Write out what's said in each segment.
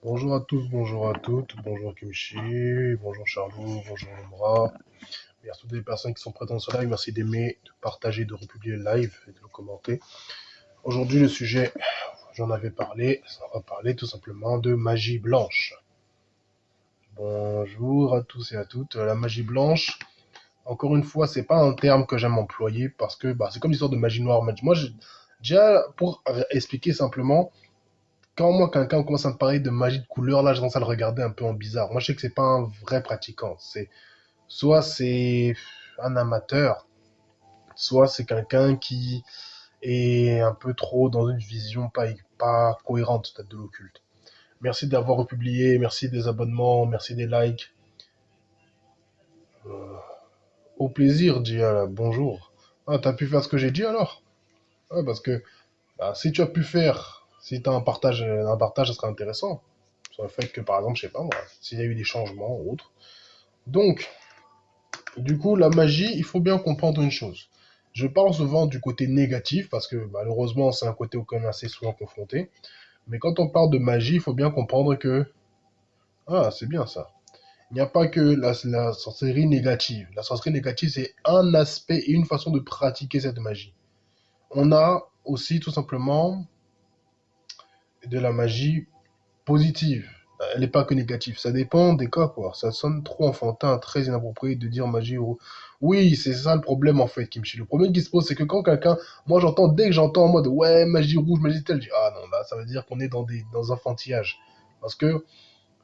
Bonjour à tous, bonjour à toutes, bonjour Kimchi, bonjour Charlot, bonjour Omra. Merci à toutes les personnes qui sont présentes dans ce live. Merci d'aimer, de partager, de republier le live et de le commenter. Aujourd'hui, le sujet, j'en avais parlé, on va parler tout simplement de magie blanche. Bonjour à tous et à toutes. La magie blanche, encore une fois, c'est pas un terme que j'aime employer parce que c'est comme l'histoire de magie noire. Moi, déjà, pour expliquer simplement, quand moi, quelqu'un commence à me parler de magie de couleur, là, je commence à le regarder un peu en bizarre. Moi, je sais que c'est pas un vrai pratiquant. Soit c'est un amateur, soit c'est quelqu'un qui est un peu trop dans une vision pas cohérente peut-être de l'occulte. Merci d'avoir republié, merci des abonnements, merci des likes. Euh, Au plaisir, Dia, bonjour. Ah, t'as pu faire ce que j'ai dit alors? Ah, parce que si tu as pu faire, si tu as un partage, ça serait intéressant. Sur le fait que, par exemple, je sais pas moi, s'il y a eu des changements ou autres. Donc, du coup, la magie, il faut bien comprendre une chose. Je parle souvent du côté négatif, parce que malheureusement, c'est un côté auquel on est assez souvent confronté. Mais quand on parle de magie, il faut bien comprendre que... Ah, c'est bien ça. Il n'y a pas que la sorcellerie négative. La sorcellerie négative, c'est un aspect et une façon de pratiquer cette magie. On a aussi tout simplement de la magie positive. Elle n'est pas que négative. Ça dépend des cas, quoi. Ça sonne trop enfantin, très inapproprié de dire magie ou... Oui, c'est ça le problème, en fait, Kimchi. Le problème qui se pose, c'est que quand quelqu'un... Moi, dès que j'entends en mode, ouais, magie rouge, magie telle, je dis, ah non, là, ça veut dire qu'on est dans un enfantillage. Parce que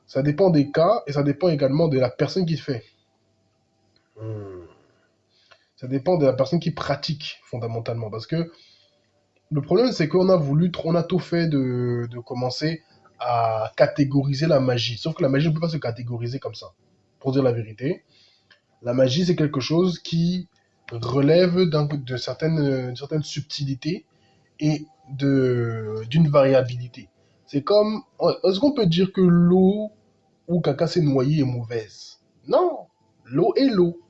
ça dépend des cas et ça dépend également de la personne qui fait. Hmm. Ça dépend de la personne qui pratique, fondamentalement. Parce que le problème, c'est qu'on a on a tout fait de commencer à catégoriser la magie. Sauf que la magie ne peut pas se catégoriser comme ça. Pour dire la vérité, la magie, c'est quelque chose qui relève certaines subtilités et d'une variabilité. C'est comme, est-ce qu'on peut dire que l'eau où caca s'est noyé est mauvaise? Non, l'eau est l'eau.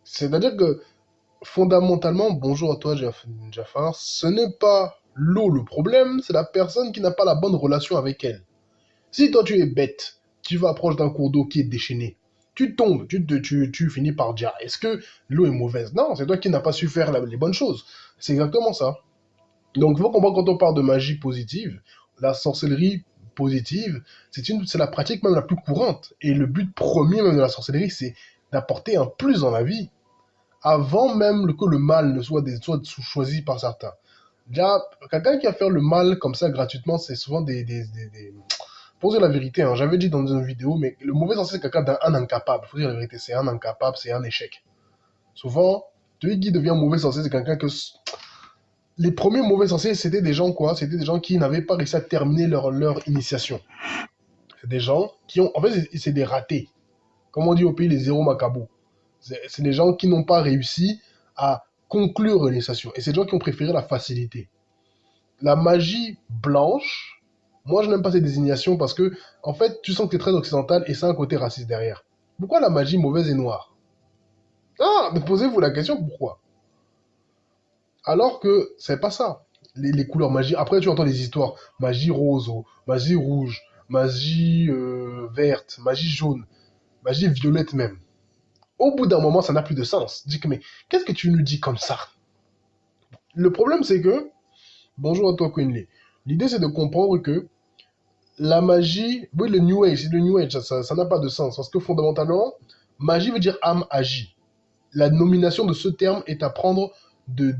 C'est-à-dire que fondamentalement, bonjour à toi, Jafar, ce n'est pas l'eau le problème, c'est la personne qui n'a pas la bonne relation avec elle. Si toi tu es bête, tu vas proche d'un cours d'eau qui est déchaîné, tu tombes, tu finis par dire est-ce que l'eau est mauvaise? Non, c'est toi qui n'as pas su faire les bonnes choses. C'est exactement ça. Donc il faut comprendre quand on parle de magie positive, la sorcellerie positive, c'est la pratique même la plus courante. Et le but premier même de la sorcellerie, c'est d'apporter un plus dans la vie avant même que le mal ne soit choisi par certains. Déjà, quelqu'un qui va faire le mal comme ça gratuitement, c'est souvent Pour dire la vérité, hein, j'avais dit dans une vidéo, mais le mauvais sorcier, c'est quelqu'un d'un incapable. Faut dire la vérité, c'est un incapable, c'est un échec. Souvent, celui qui devient mauvais sorcier, c'est quelqu'un que... Les premiers mauvais sorciers, c'était des gens quoi? C'était des gens qui n'avaient pas réussi à terminer leur initiation. C'est des gens qui ont... En fait, c'est des ratés. Comme on dit au pays, les zéros macabos. C'est des gens qui n'ont pas réussi à conclure l'initiation. Et c'est des gens qui ont préféré la facilité. La magie blanche, moi je n'aime pas ces désignations parce que, en fait, tu sens que tu es très occidental et c'est un côté raciste derrière. Pourquoi la magie mauvaise et noire? Ah, mais posez-vous la question, pourquoi? Alors que c'est pas ça. Les couleurs magie. Après, tu entends des histoires. Magie rose, magie rouge, magie verte, magie jaune, magie violette même. Au bout d'un moment, ça n'a plus de sens. Dis que, mais qu'est-ce que tu nous dis comme ça? Le problème, c'est que, bonjour à toi, Queenly. L'idée, c'est de comprendre que la magie, oui, le New Age, c'est le New Age, ça n'a pas de sens. Parce que fondamentalement, magie veut dire âme agie. La nomination de ce terme est à prendre de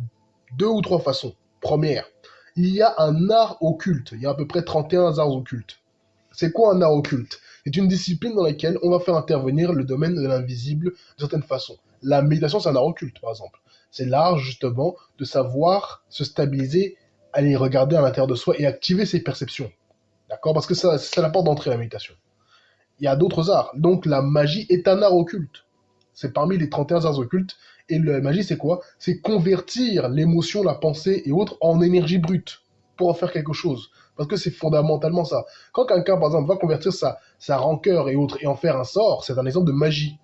deux ou trois façons. Première, il y a un art occulte. Il y a à peu près 31 arts occultes. C'est quoi un art occulte? C'est une discipline dans laquelle on va faire intervenir le domaine de l'invisible de certaines façons. La méditation, c'est un art occulte, par exemple. C'est l'art, justement, de savoir se stabiliser, aller regarder à l'intérieur de soi et activer ses perceptions. D'accord? Parce que ça, c'est la porte d'entrée, la méditation. Il y a d'autres arts. Donc, la magie est un art occulte. C'est parmi les 31 arts occultes. Et la magie, c'est quoi? C'est convertir l'émotion, la pensée et autres en énergie brute pour en faire quelque chose. Parce que c'est fondamentalement ça. Quand quelqu'un, par exemple, va convertir sa rancœur et autres et en faire un sort, c'est un exemple de magie.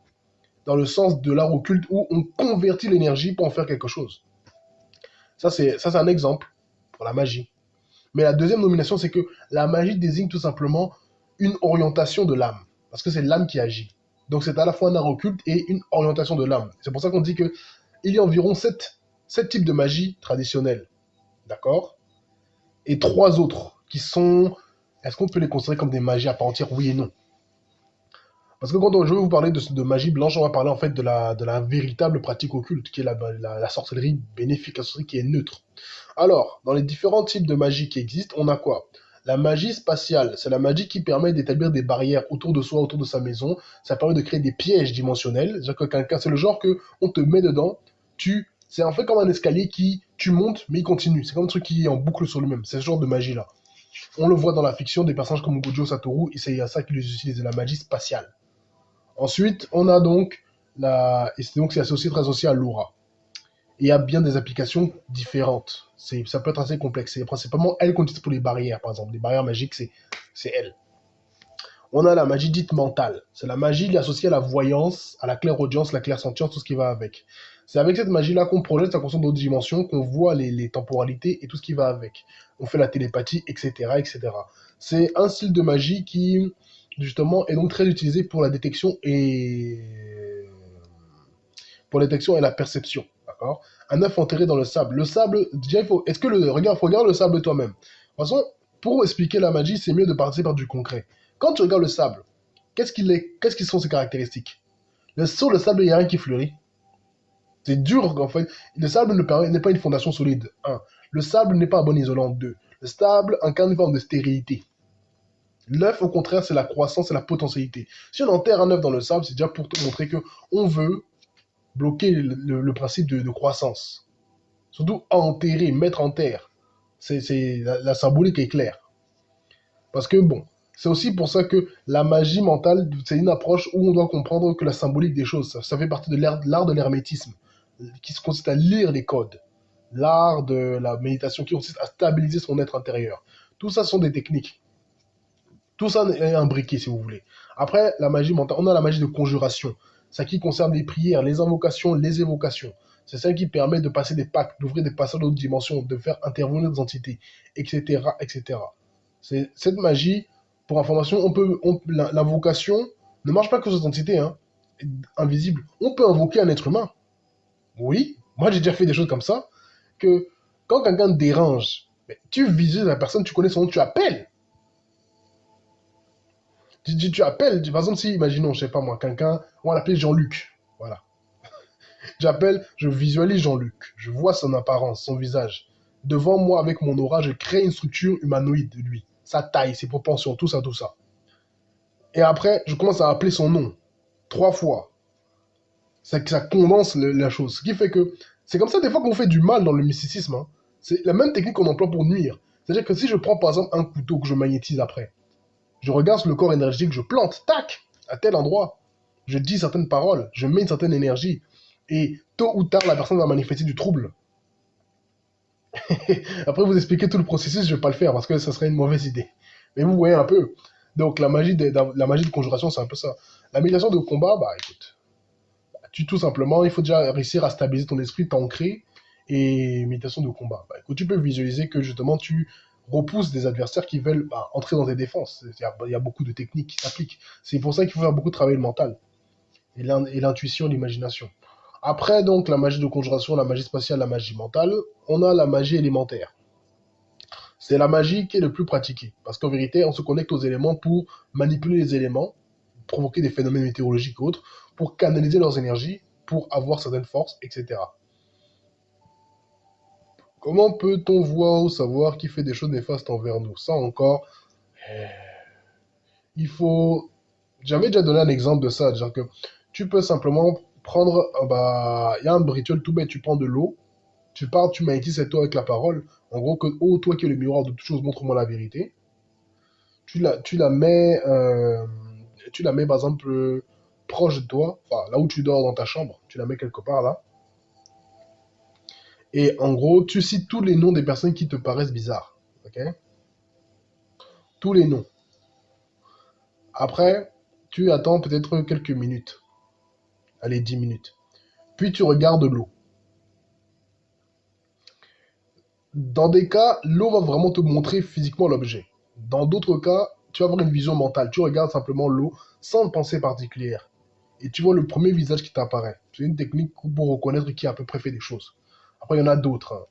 Dans le sens de l'art occulte où on convertit l'énergie pour en faire quelque chose. Ça, c'est un exemple pour la magie. Mais la deuxième nomination, c'est que la magie désigne tout simplement une orientation de l'âme. Parce que c'est l'âme qui agit. Donc c'est à la fois un art occulte et une orientation de l'âme. C'est pour ça qu'on dit que il y a environ sept types de magie traditionnelle. D'accord? Et 3 autres qui sont... Est-ce qu'on peut les considérer comme des magies à part entière? Oui et non. Parce que quand je vais vous parler de magie blanche, on va parler en fait de la véritable pratique occulte, qui est la sorcellerie bénéfique, la sorcellerie qui est neutre. Alors, dans les différents types de magie qui existent, on a quoi? La magie spatiale, c'est la magie qui permet d'établir des barrières autour de soi, autour de sa maison. Ça permet de créer des pièges dimensionnels. C'est-à-dire que quelqu'un, c'est le genre que on te met dedans, c'est en fait comme un escalier qui, tu montes, mais il continue. C'est comme un truc qui est en boucle sur lui-même. C'est ce genre de magie-là. On le voit dans la fiction des personnages comme Gojo Satoru, et c'est à ça qu'ils utilisent la magie spatiale. Ensuite, on a donc et c'est associé très associé à l'aura. Et il y a bien des applications différentes. Ça peut être assez complexe. C'est principalement elle qu'on utilise pour les barrières, par exemple. Les barrières magiques, c'est elle. On a la magie dite mentale. C'est la magie associée à la voyance, à la clairaudience, la clairsentience, tout ce qui va avec. C'est avec cette magie-là qu'on projette sa conscience d'autres dimensions, qu'on voit les temporalités et tout ce qui va avec. On fait la télépathie, etc., etc. C'est un style de magie qui, justement, est donc très utilisé pour la détection et la perception. D'accord? Un œuf enterré dans le sable. Le sable, déjà, regarde le sable toi-même. De toute façon, pour expliquer la magie, c'est mieux de partir par du concret. Quand tu regardes le sable, qu'est-ce qui sont ses caractéristiques? Sur le sable, il n'y a rien qui fleurit. C'est dur, en fait. Le sable n'est pas une fondation solide. 1. Le sable n'est pas un bon isolant. 2. Le sable incarne une forme de stérilité. L'œuf, au contraire, c'est la croissance et la potentialité. Si on enterre un œuf dans le sable, c'est déjà pour te montrer que on veut bloquer le principe de croissance. Surtout enterrer, mettre en terre. La symbolique est claire. Parce que bon, c'est aussi pour ça que la magie mentale, c'est une approche où on doit comprendre que la symbolique des choses, ça fait partie de l'art de l'hermétisme, qui consiste à lire les codes. L'art de la méditation qui consiste à stabiliser son être intérieur. Tout ça sont des techniques. Tout ça est imbriqué, si vous voulez. Après, la magie mentale, on a la magie de conjuration. Ça qui concerne les prières, les invocations, les évocations. C'est celle qui permet de passer des pactes, d'ouvrir des passages d'autres dimensions, de faire intervenir des entités, etc., etc. C'est cette magie, pour information, l'invocation ne marche pas que sur des entités invisibles. On peut invoquer un être humain. Oui, moi j'ai déjà fait des choses comme ça, que quand quelqu'un te dérange, tu visualises la personne, tu connais son nom, tu appelles. Tu appelles, par exemple, si, imaginons, je sais pas moi, quelqu'un, on va l'appeler Jean-Luc. Voilà. J'appelle, je visualise Jean-Luc. Je vois son apparence, son visage. Devant moi, avec mon aura, je crée une structure humanoïde de lui. Sa taille, ses propensions, tout ça, tout ça. Et après, je commence à appeler son nom. 3 fois. Ça condense la chose. Ce qui fait que, c'est comme ça des fois qu'on fait du mal dans le mysticisme. C'est la même technique qu'on emploie pour nuire. C'est-à-dire que si je prends par exemple un couteau que je magnétise après, je regarde sur le corps énergétique, je plante, tac, à tel endroit. Je dis certaines paroles, je mets une certaine énergie. Et tôt ou tard, la personne va manifester du trouble. Après, vous expliquer tout le processus, je vais pas le faire parce que ça serait une mauvaise idée. Mais vous voyez un peu. Donc, la magie de conjuration, c'est un peu ça. La méditation de combat, bah écoute, tout simplement, il faut déjà réussir à stabiliser ton esprit, t'ancrer. Et méditation de combat, bah écoute, tu peux visualiser que justement, tu repousses des adversaires qui veulent entrer dans tes défenses. Il y a beaucoup de techniques qui s'appliquent. C'est pour ça qu'il faut faire beaucoup de travail mental. Et l'intuition, l'imagination. Après, donc, la magie de conjuration, la magie spatiale, la magie mentale, on a la magie élémentaire. C'est la magie qui est le plus pratiquée. Parce qu'en vérité, on se connecte aux éléments pour manipuler les éléments, provoquer des phénomènes météorologiques et autres, pour canaliser leurs énergies, pour avoir certaines forces, etc. Comment peut-on voir ou savoir qui fait des choses néfastes envers nous? Ça encore, il faut... J'avais déjà donné un exemple de ça, genre que tu peux simplement prendre, il y a un rituel tout bête, tu prends de l'eau, tu parles, tu magnétises cette eau avec la parole, en gros que, oh, toi qui es le miroir de toutes choses, montre-moi la vérité. Tu la mets par exemple proche de toi, enfin là où tu dors dans ta chambre, tu la mets quelque part là. Et en gros, tu cites tous les noms des personnes qui te paraissent bizarres. Ok? Tous les noms. Après, tu attends peut-être quelques minutes. Allez, 10 minutes. Puis tu regardes l'eau. Dans des cas, l'eau va vraiment te montrer physiquement l'objet. Dans d'autres cas, tu vas avoir une vision mentale. Tu regardes simplement l'eau sans pensée particulière. Et tu vois le premier visage qui t'apparaît. C'est une technique pour reconnaître qui a à peu près fait des choses. Après, il y en a d'autres, hein.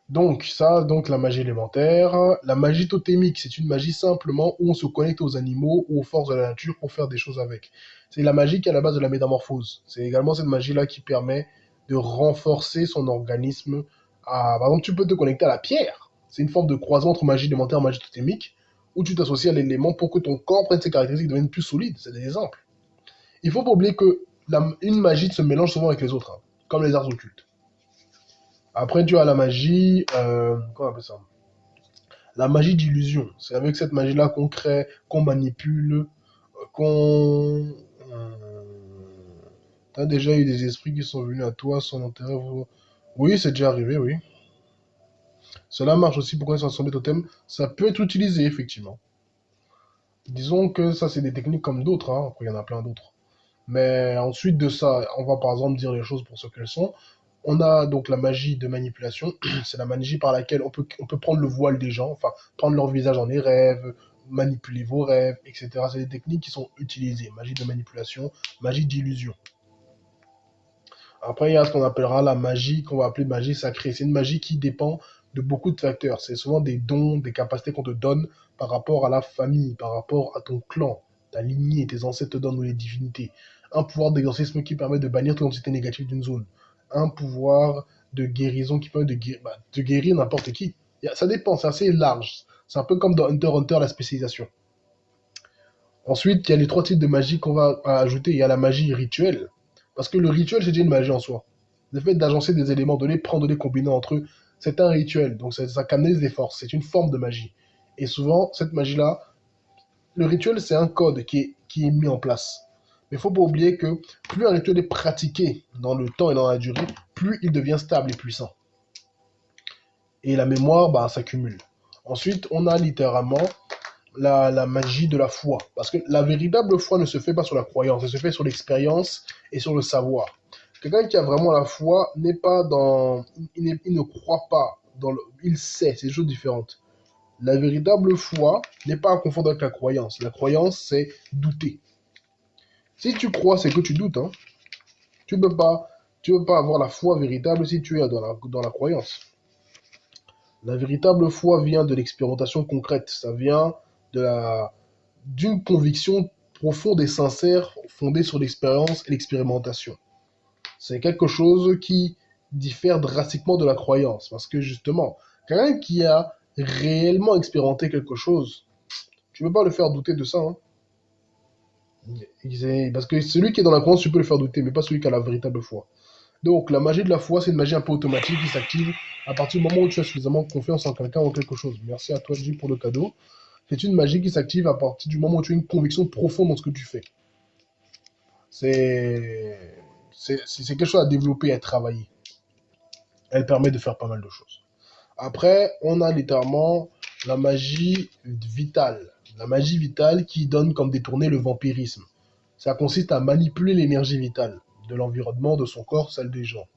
Donc, ça, donc la magie élémentaire. La magie totémique, c'est une magie simplement où on se connecte aux animaux ou aux forces de la nature pour faire des choses avec. C'est la magie qui est à la base de la métamorphose. C'est également cette magie-là qui permet de renforcer son organisme. Par exemple, tu peux te connecter à la pierre. C'est une forme de croisement entre magie élémentaire et magie totémique, où tu t'associes à l'élément pour que ton corps prenne ses caractéristiques et devienne plus solide. C'est des exemples. Il faut pas oublier que une magie se mélange souvent avec les autres, hein, comme les arts occultes. Après, tu as la magie, comment on appelle ça? La magie d'illusion. C'est avec cette magie-là qu'on crée, qu'on manipule, qu'on... T'as déjà eu des esprits qui sont venus à toi sans intérêt. Oui, c'est déjà arrivé, oui. Cela marche aussi pour connaître son totem. Ça peut être utilisé, effectivement. Disons que ça, c'est des techniques comme d'autres, hein. Après, il y en a plein d'autres. Mais ensuite de ça, on va par exemple dire les choses pour ce qu'elles sont. On a donc la magie de manipulation. C'est la magie par laquelle on peut prendre le voile des gens, enfin, prendre leur visage dans les rêves, manipuler vos rêves, etc. C'est des techniques qui sont utilisées. Magie de manipulation, magie d'illusion. Après, il y a ce qu'on appellera la magie, qu'on va appeler magie sacrée. C'est une magie qui dépend de beaucoup de facteurs. C'est souvent des dons, des capacités qu'on te donne par rapport à la famille, par rapport à ton clan, ta lignée, tes ancêtres te donnent ou les divinités. Un pouvoir d'exorcisme qui permet de bannir toute entité négative d'une zone. Un pouvoir de guérison qui permet de guérir n'importe qui. Ça dépend, c'est assez large. C'est un peu comme dans Hunter x Hunter, la spécialisation. Ensuite, il y a les trois types de magie qu'on va ajouter. Il y a la magie rituelle. Parce que le rituel, c'est déjà une magie en soi. Le fait d'agencer des éléments donnés, prendre les combiner entre eux, c'est un rituel. Donc ça canalise des forces. C'est une forme de magie. Et souvent, cette magie-là, le rituel, c'est un code qui est mis en place. Mais il ne faut pas oublier que plus un rituel est pratiqué dans le temps et dans la durée, plus il devient stable et puissant. Et la mémoire, bah, s'accumule. Ensuite, on a littéralement la magie de la foi. Parce que la véritable foi ne se fait pas sur la croyance, elle se fait sur l'expérience et sur le savoir. Quelqu'un qui a vraiment la foi n'est pas dans... Il ne croit pas, il sait, c'est des choses différentes. La véritable foi n'est pas à confondre avec la croyance. La croyance, c'est douter. Si tu crois, c'est que tu doutes, hein. Tu ne peux pas, tu peux pas avoir la foi véritable si tu es dans la croyance. La véritable foi vient de l'expérimentation concrète. Ça vient d'une conviction profonde et sincère fondée sur l'expérience et l'expérimentation. C'est quelque chose qui diffère drastiquement de la croyance. Parce que justement, quelqu'un qui a réellement expérimenté quelque chose, tu ne peux pas le faire douter de ça, hein. Parce que celui qui est dans la croyance, tu peux le faire douter, mais pas celui qui a la véritable foi. Donc, la magie de la foi, c'est une magie un peu automatique qui s'active à partir du moment où tu as suffisamment confiance en quelqu'un ou en quelque chose. Merci à toi, J, pour le cadeau. C'est une magie qui s'active à partir du moment où tu as une conviction profonde dans ce que tu fais. C'est quelque chose à développer et à travailler. Elle permet de faire pas mal de choses. Après, on a littéralement la magie vitale. La magie vitale qui donne comme détourner le vampirisme. Ça consiste à manipuler l'énergie vitale de l'environnement, de son corps, celle des gens.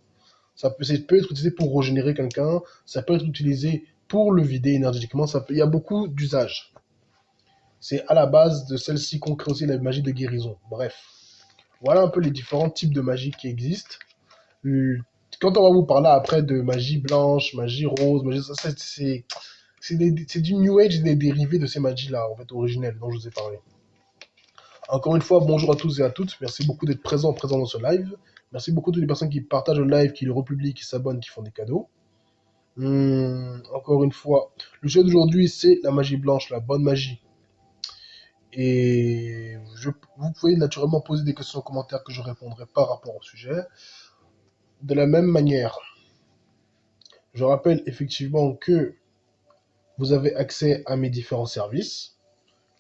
Ça peut être utilisé pour régénérer quelqu'un, ça peut être utilisé pour le vider énergétiquement, il y a beaucoup d'usages. C'est à la base de celle-ci qu'on crée aussi la magie de guérison. Bref, voilà un peu les différents types de magie qui existent. Quand on va vous parler après de magie blanche, magie rose, c'est du New Age et des dérivés de ces magies-là, en fait, originelles, dont je vous ai parlé. Encore une fois, bonjour à tous et à toutes. Merci beaucoup d'être présents dans ce live. Merci beaucoup à toutes les personnes qui partagent le live, qui le republient, qui s'abonnent, qui font des cadeaux. Encore une fois, le sujet d'aujourd'hui, c'est la magie blanche, la bonne magie. Et vous pouvez naturellement poser des questions en commentaire que je répondrai par rapport au sujet. De la même manière, je rappelle effectivement que vous avez accès à mes différents services,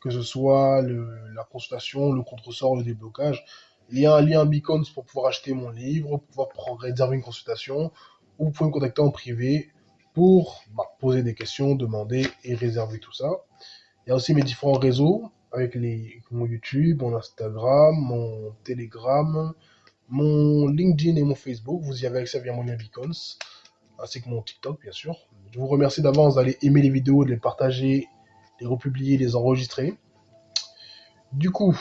que ce soit la consultation, le contre-sort, le déblocage. Il y a un lien Beacons pour pouvoir acheter mon livre, pour pouvoir réserver une consultation, ou vous pouvez me contacter en privé pour poser des questions, demander et réserver tout ça. Il y a aussi mes différents réseaux, avec mon YouTube, mon Instagram, mon Telegram, mon LinkedIn et mon Facebook. Vous y avez accès via mon lien Beacons, ainsi que mon TikTok, bien sûr. Je vous remercie d'avance d'aller aimer les vidéos, de les partager les republier, les enregistrer. Du coup,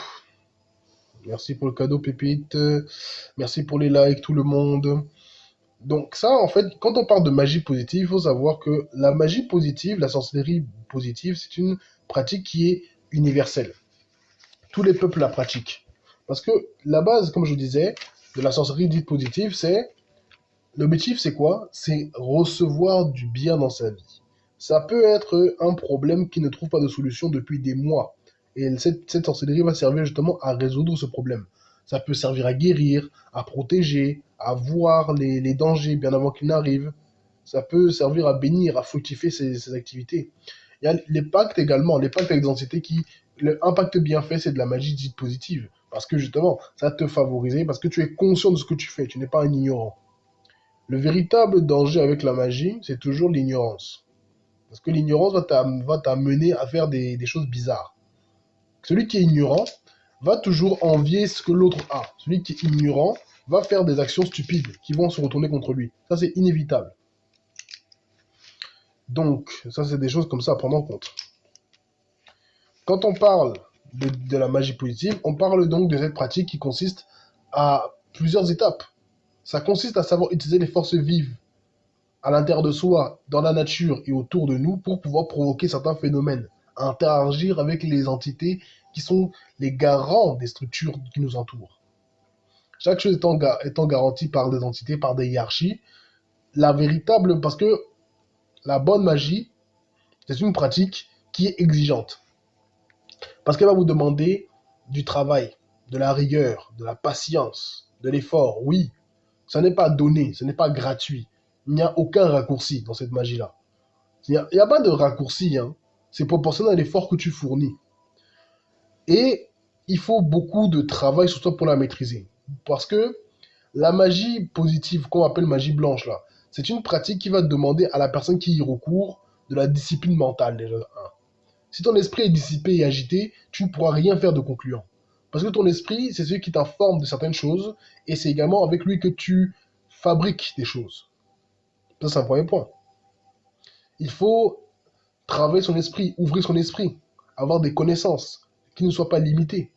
merci pour le cadeau, Pépite. Merci pour les likes, tout le monde. Donc ça, en fait, quand on parle de magie positive, il faut savoir que la magie positive, la sorcellerie positive, c'est une pratique qui est universelle. Tous les peuples la pratiquent. Parce que la base, comme je disais, de la sorcellerie dite positive, c'est... L'objectif, c'est quoi? C'est recevoir du bien dans sa vie. Ça peut être un problème qui ne trouve pas de solution depuis des mois. Et cette sorcellerie va servir justement à résoudre ce problème. Ça peut servir à guérir, à protéger, à voir les dangers bien avant qu'ils n'arrivent. Ça peut servir à bénir, à fructifier ces activités. Il y a les pactes également, les pactes avec des entités qui... Un pacte bien fait, c'est de la magie dite positive. Parce que justement, ça te favorise, parce que tu es conscient de ce que tu fais, tu n'es pas un ignorant. Le véritable danger avec la magie, c'est toujours l'ignorance. Parce que l'ignorance va t'amener à faire des choses bizarres. Celui qui est ignorant va toujours envier ce que l'autre a. Celui qui est ignorant va faire des actions stupides qui vont se retourner contre lui. Ça, c'est inévitable. Donc, ça, c'est des choses comme ça à prendre en compte. Quand on parle de la magie positive, on parle donc de cette pratique qui consiste à plusieurs étapes. Ça consiste à savoir utiliser les forces vives à l'intérieur de soi, dans la nature et autour de nous pour pouvoir provoquer certains phénomènes, interagir avec les entités qui sont les garants des structures qui nous entourent. Chaque chose étant garantie par des entités, par des hiérarchies, la véritable, parce que la bonne magie, c'est une pratique qui est exigeante. Parce qu'elle va vous demander du travail, de la rigueur, de la patience, de l'effort. Oui, ça n'est pas donné, ce n'est pas gratuit. Il n'y a aucun raccourci dans cette magie-là. Il n'y a pas de raccourci, hein. C'est proportionnel à l'effort que tu fournis. Et il faut beaucoup de travail sur toi pour la maîtriser. Parce que la magie positive, qu'on appelle magie blanche, là, c'est une pratique qui va demander à la personne qui y recourt de la discipline mentale, déjà. Si ton esprit est dissipé et agité, tu ne pourras rien faire de concluant. Parce que ton esprit, c'est celui qui t'informe de certaines choses, et c'est également avec lui que tu fabriques des choses. Ça, c'est un premier point. Il faut travailler son esprit, ouvrir son esprit, avoir des connaissances qui ne soient pas limitées.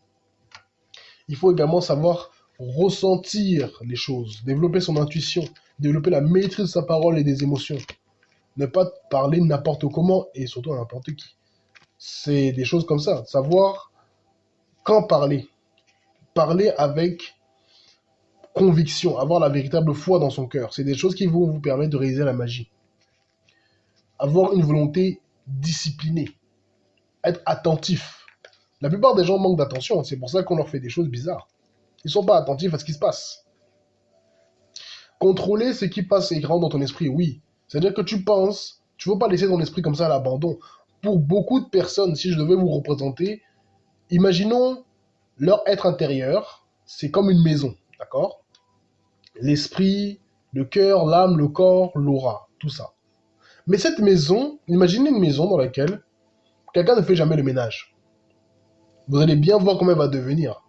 Il faut également savoir ressentir les choses, développer son intuition, développer la maîtrise de sa parole et des émotions. Ne pas parler n'importe comment et surtout à n'importe qui. C'est des choses comme ça. Savoir quand parler. Parler avec conviction, avoir la véritable foi dans son cœur. C'est des choses qui vont vous permettre de réaliser la magie. Avoir une volonté disciplinée. Être attentif. La plupart des gens manquent d'attention, c'est pour ça qu'on leur fait des choses bizarres. Ils ne sont pas attentifs à ce qui se passe. Contrôler ce qui passe et rentre dans ton esprit, oui. C'est-à-dire que tu penses, tu ne veux pas laisser ton esprit comme ça à l'abandon. Pour beaucoup de personnes, si je devais vous représenter, imaginons leur être intérieur, c'est comme une maison, d'accord? L'esprit, le cœur, l'âme, le corps, l'aura, tout ça. Mais cette maison, imaginez une maison dans laquelle quelqu'un ne fait jamais le ménage. Vous allez bien voir comment elle va devenir.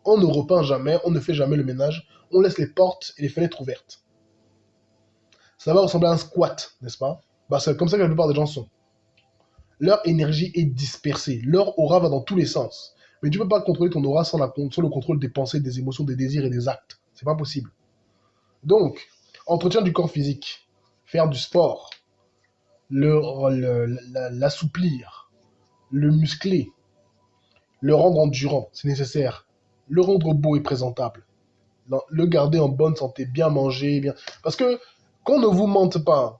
On ne repeint jamais, on ne fait jamais le ménage, on laisse les portes et les fenêtres ouvertes. Ça va ressembler à un squat, n'est-ce pas? Bah, c'est comme ça que la plupart des gens sont. Leur énergie est dispersée, leur aura va dans tous les sens. Mais tu ne peux pas contrôler ton aura sans le contrôle des pensées, des émotions, des désirs et des actes. C'est pas possible. Donc, entretien du corps physique, faire du sport, l'assouplir, le muscler, le rendre endurant, c'est nécessaire, le rendre beau et présentable, le garder en bonne santé, bien manger, bien... Parce que, qu'on ne vous mente pas,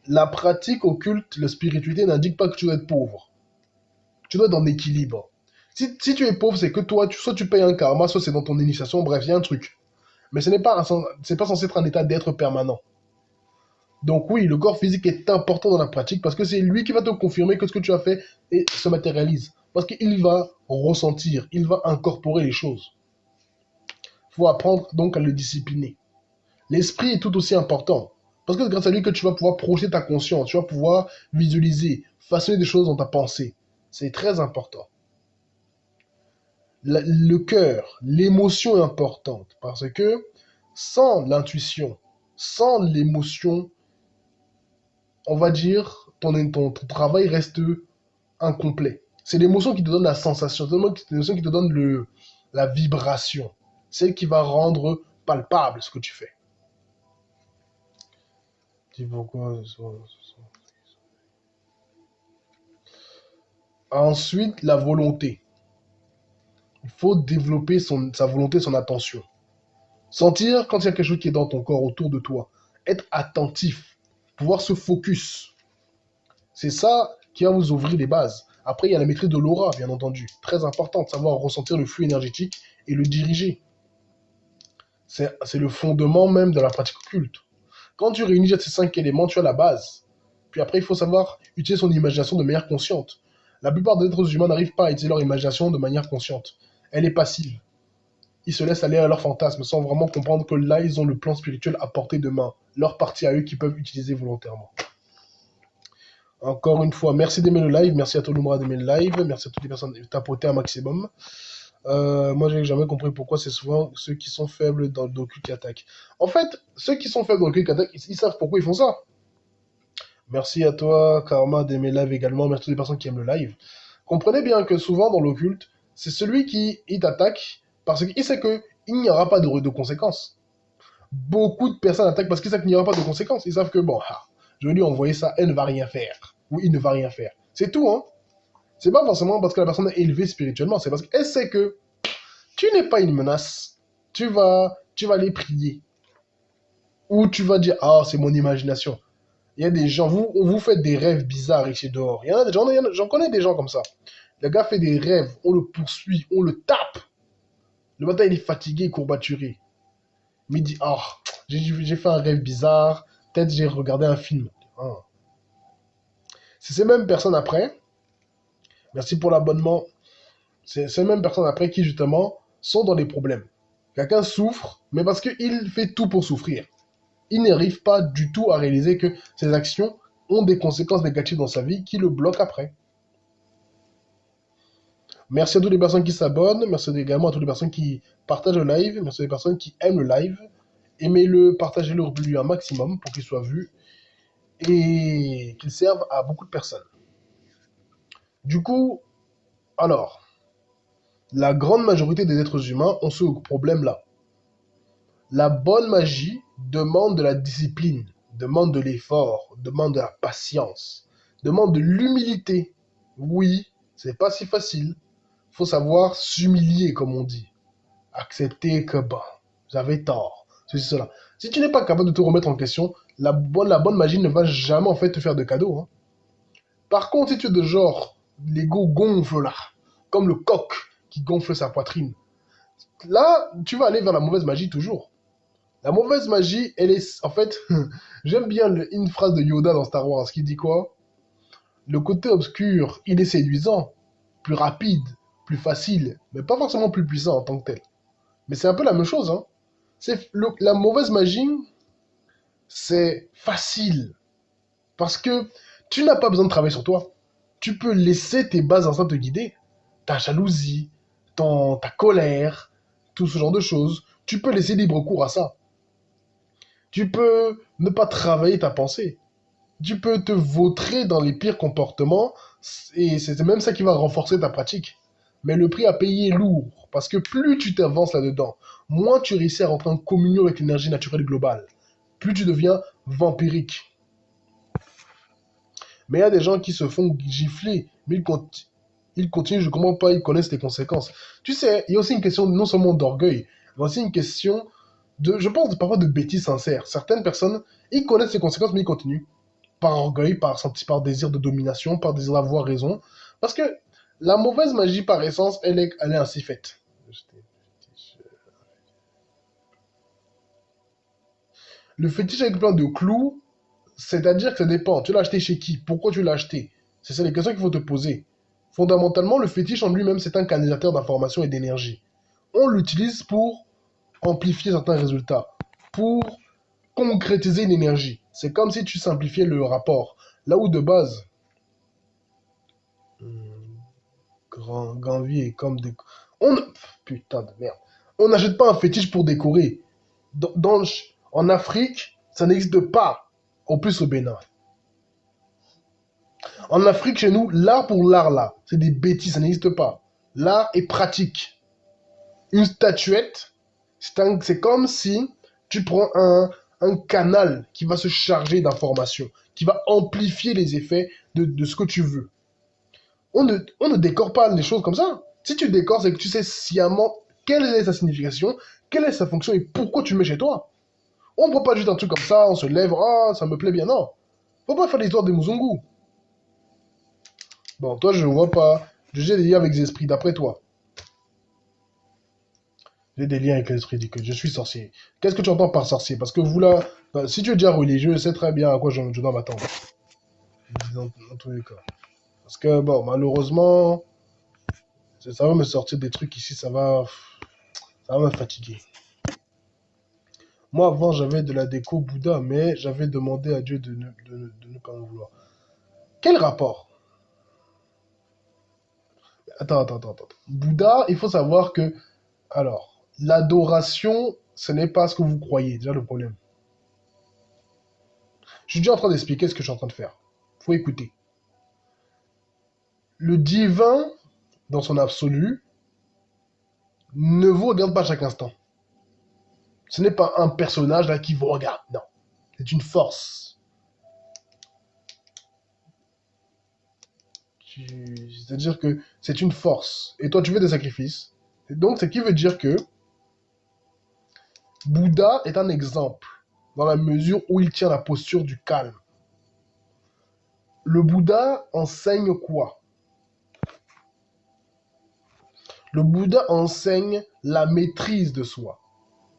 la pratique occulte, la spiritualité n'indique pas que tu dois être pauvre. Tu dois être en équilibre. Si tu es pauvre, c'est que toi, soit tu payes un karma, soit c'est dans ton initiation, bref, il y a un truc. Mais ce n'est pas, c'est pas censé être un état d'être permanent. Donc oui, le corps physique est important dans la pratique parce que c'est lui qui va te confirmer que ce que tu as fait se matérialise. Parce qu'il va ressentir, il va incorporer les choses. Il faut apprendre donc à le discipliner. L'esprit est tout aussi important. Parce que c'est grâce à lui que tu vas pouvoir projeter ta conscience, tu vas pouvoir visualiser, façonner des choses dans ta pensée. C'est très important. Le cœur, l'émotion est importante. Parce que sans l'intuition, sans l'émotion, on va dire, ton travail reste incomplet. C'est l'émotion qui te donne la sensation, c'est l'émotion qui te donne la vibration. Celle qui va rendre palpable ce que tu fais. Dis pourquoi. Ensuite, la volonté. Il faut développer sa volonté, son attention. Sentir quand il y a quelque chose qui est dans ton corps, autour de toi. Être attentif. Pouvoir se focus. C'est ça qui va vous ouvrir les bases. Après, il y a la maîtrise de l'aura, bien entendu. Très important de savoir ressentir le flux énergétique et le diriger. C'est le fondement même de la pratique occulte. Quand tu réunis ces 5 éléments, tu as la base. Puis après, il faut savoir utiliser son imagination de manière consciente. La plupart des êtres humains n'arrivent pas à utiliser leur imagination de manière consciente. Elle est passive. Ils se laissent aller à leurs fantasmes sans vraiment comprendre que là, ils ont le plan spirituel à portée de main. Leur partie à eux qu'ils peuvent utiliser volontairement. Encore une fois, merci d'aimer le live. Merci à tout le monde d'aimer le live. Merci à toutes les personnes de tapoter un maximum. Moi, j'ai jamais compris pourquoi c'est souvent ceux qui sont faibles dans le docu qui attaquent. En fait, ceux qui sont faibles dans le docu qui attaquent, ils savent pourquoi ils font ça. Merci à toi, Karma, d'aimer le live également. Merci à toutes les personnes qui aiment le live. Comprenez bien que souvent dans l'occulte, c'est celui qui t'attaque parce qu'il sait qu'il n'y aura pas de conséquences. Beaucoup de personnes attaquent parce qu'ils savent qu'il n'y aura pas de conséquences. Ils savent que, bon, je vais lui envoyer ça, elle ne va rien faire. Ou il ne va rien faire. C'est tout, hein. C'est pas forcément parce que la personne est élevée spirituellement, c'est parce qu'elle sait que tu n'es pas une menace. Tu vas aller prier. Ou tu vas dire, ah, c'est mon imagination. Il y a des gens, vous faites des rêves bizarres ici dehors. Il y en a des gens, j'en connais des gens comme ça. Le gars fait des rêves, on le poursuit, on le tape. Le matin, il est fatigué, courbaturé. Mais il dit, ah, j'ai fait un rêve bizarre, peut-être j'ai regardé un film. Ah. C'est ces mêmes personnes après, merci pour l'abonnement, c'est ces mêmes personnes après qui justement sont dans des problèmes. Quelqu'un souffre, mais parce qu'il fait tout pour souffrir. Il n'arrive pas du tout à réaliser que ses actions ont des conséquences négatives dans sa vie qui le bloquent après. Merci à toutes les personnes qui s'abonnent, merci également à toutes les personnes qui partagent le live, merci aux personnes qui aiment le live. Aimez-le, partagez-le lui un maximum pour qu'il soit vu et qu'il serve à beaucoup de personnes. Du coup, alors, la grande majorité des êtres humains ont ce problème-là. La bonne magie demande de la discipline, demande de l'effort, demande de la patience, demande de l'humilité. Oui, c'est pas si facile. Faut savoir s'humilier, comme on dit. Accepter que, bah, j'avais tort, ceci, cela. Si tu n'es pas capable de te remettre en question, la bonne magie ne va jamais en fait te faire de cadeaux. Hein. Par contre, si tu es de genre, l'ego gonfle là, comme le coq qui gonfle sa poitrine, là, tu vas aller vers la mauvaise magie toujours. La mauvaise magie, elle est, en fait, j'aime bien une phrase de Yoda dans Star Wars qui dit quoi? Le côté obscur, il est séduisant, plus rapide, plus facile, mais pas forcément plus puissant en tant que tel. Mais c'est un peu la même chose, hein. La mauvaise magie, c'est facile. Parce que tu n'as pas besoin de travailler sur toi. Tu peux laisser tes bases instincts te guider. Ta jalousie, ta colère, tout ce genre de choses. Tu peux laisser libre cours à ça. Tu peux ne pas travailler ta pensée. Tu peux te vautrer dans les pires comportements et c'est même ça qui va renforcer ta pratique. Mais le prix à payer est lourd parce que plus tu t'avances là-dedans, moins tu réussis à rentrer en communion avec l'énergie naturelle globale. Plus tu deviens vampirique. Mais il y a des gens qui se font gifler, mais ils continuent, je ne comprends pas, ils connaissent les conséquences. Tu sais, il y a aussi une question non seulement d'orgueil, mais aussi une question je pense parfois de bêtises sincères. Certaines personnes, ils connaissent les conséquences, mais ils continuent. Par orgueil, par désir de domination, par désir d'avoir raison. Parce que la mauvaise magie, par essence, elle est ainsi faite. Le fétiche avec plein de clous, c'est-à-dire que ça dépend. Tu l'as acheté chez qui? Pourquoi tu l'as acheté? C'est ça les questions qu'il faut te poser. Fondamentalement, le fétiche en lui-même, c'est un canalisateur d'information et d'énergie. On l'utilise pour amplifier certains résultats, pour concrétiser une énergie. C'est comme si tu simplifiais le rapport. Là où de base, Granville est comme des... Putain de merde. On n'achète pas un fétiche pour décorer. En Afrique, ça n'existe pas. En plus au Bénin. En Afrique, chez nous, l'art pour l'art, là, c'est des bêtises, ça n'existe pas. L'art est pratique. Une statuette, c'est comme si tu prends un canal qui va se charger d'informations, qui va amplifier les effets de ce que tu veux. On ne décore pas les choses comme ça. Si tu décores, c'est que tu sais sciemment quelle est sa signification, quelle est sa fonction et pourquoi tu le mets chez toi. On ne prend pas juste un truc comme ça, on se lève, ah, ça me plaît bien, non. Faut pas faire l'histoire des Muzungu. Bon, toi, je ne vois pas. J'ai des liens avec les esprits, d'après toi. J'ai des liens avec les esprits, dit que je suis sorcier. Qu'est-ce que tu entends par sorcier? Parce que vous, là, bah, si tu es déjà religieux, je sais très bien à quoi je dois m'attendre. Dans tous les cas. Parce que, bon, malheureusement, ça va me sortir des trucs ici, ça va me fatiguer. Moi, avant, j'avais de la déco Bouddha, mais j'avais demandé à Dieu de ne pas en vouloir. Quel rapport? Attends. Bouddha, il faut savoir que, alors, l'adoration, ce n'est pas ce que vous croyez, déjà le problème. Je suis déjà en train d'expliquer ce que je suis en train de faire. Faut écouter. Le divin, dans son absolu, ne vous regarde pas à chaque instant. Ce n'est pas un personnage là qui vous regarde, non. C'est une force. C'est-à-dire que c'est une force. Et toi, tu fais des sacrifices. Et donc, ce qui veut dire que Bouddha est un exemple, dans la mesure où il tient la posture du calme. Le Bouddha enseigne quoi? Le Bouddha enseigne la maîtrise de soi.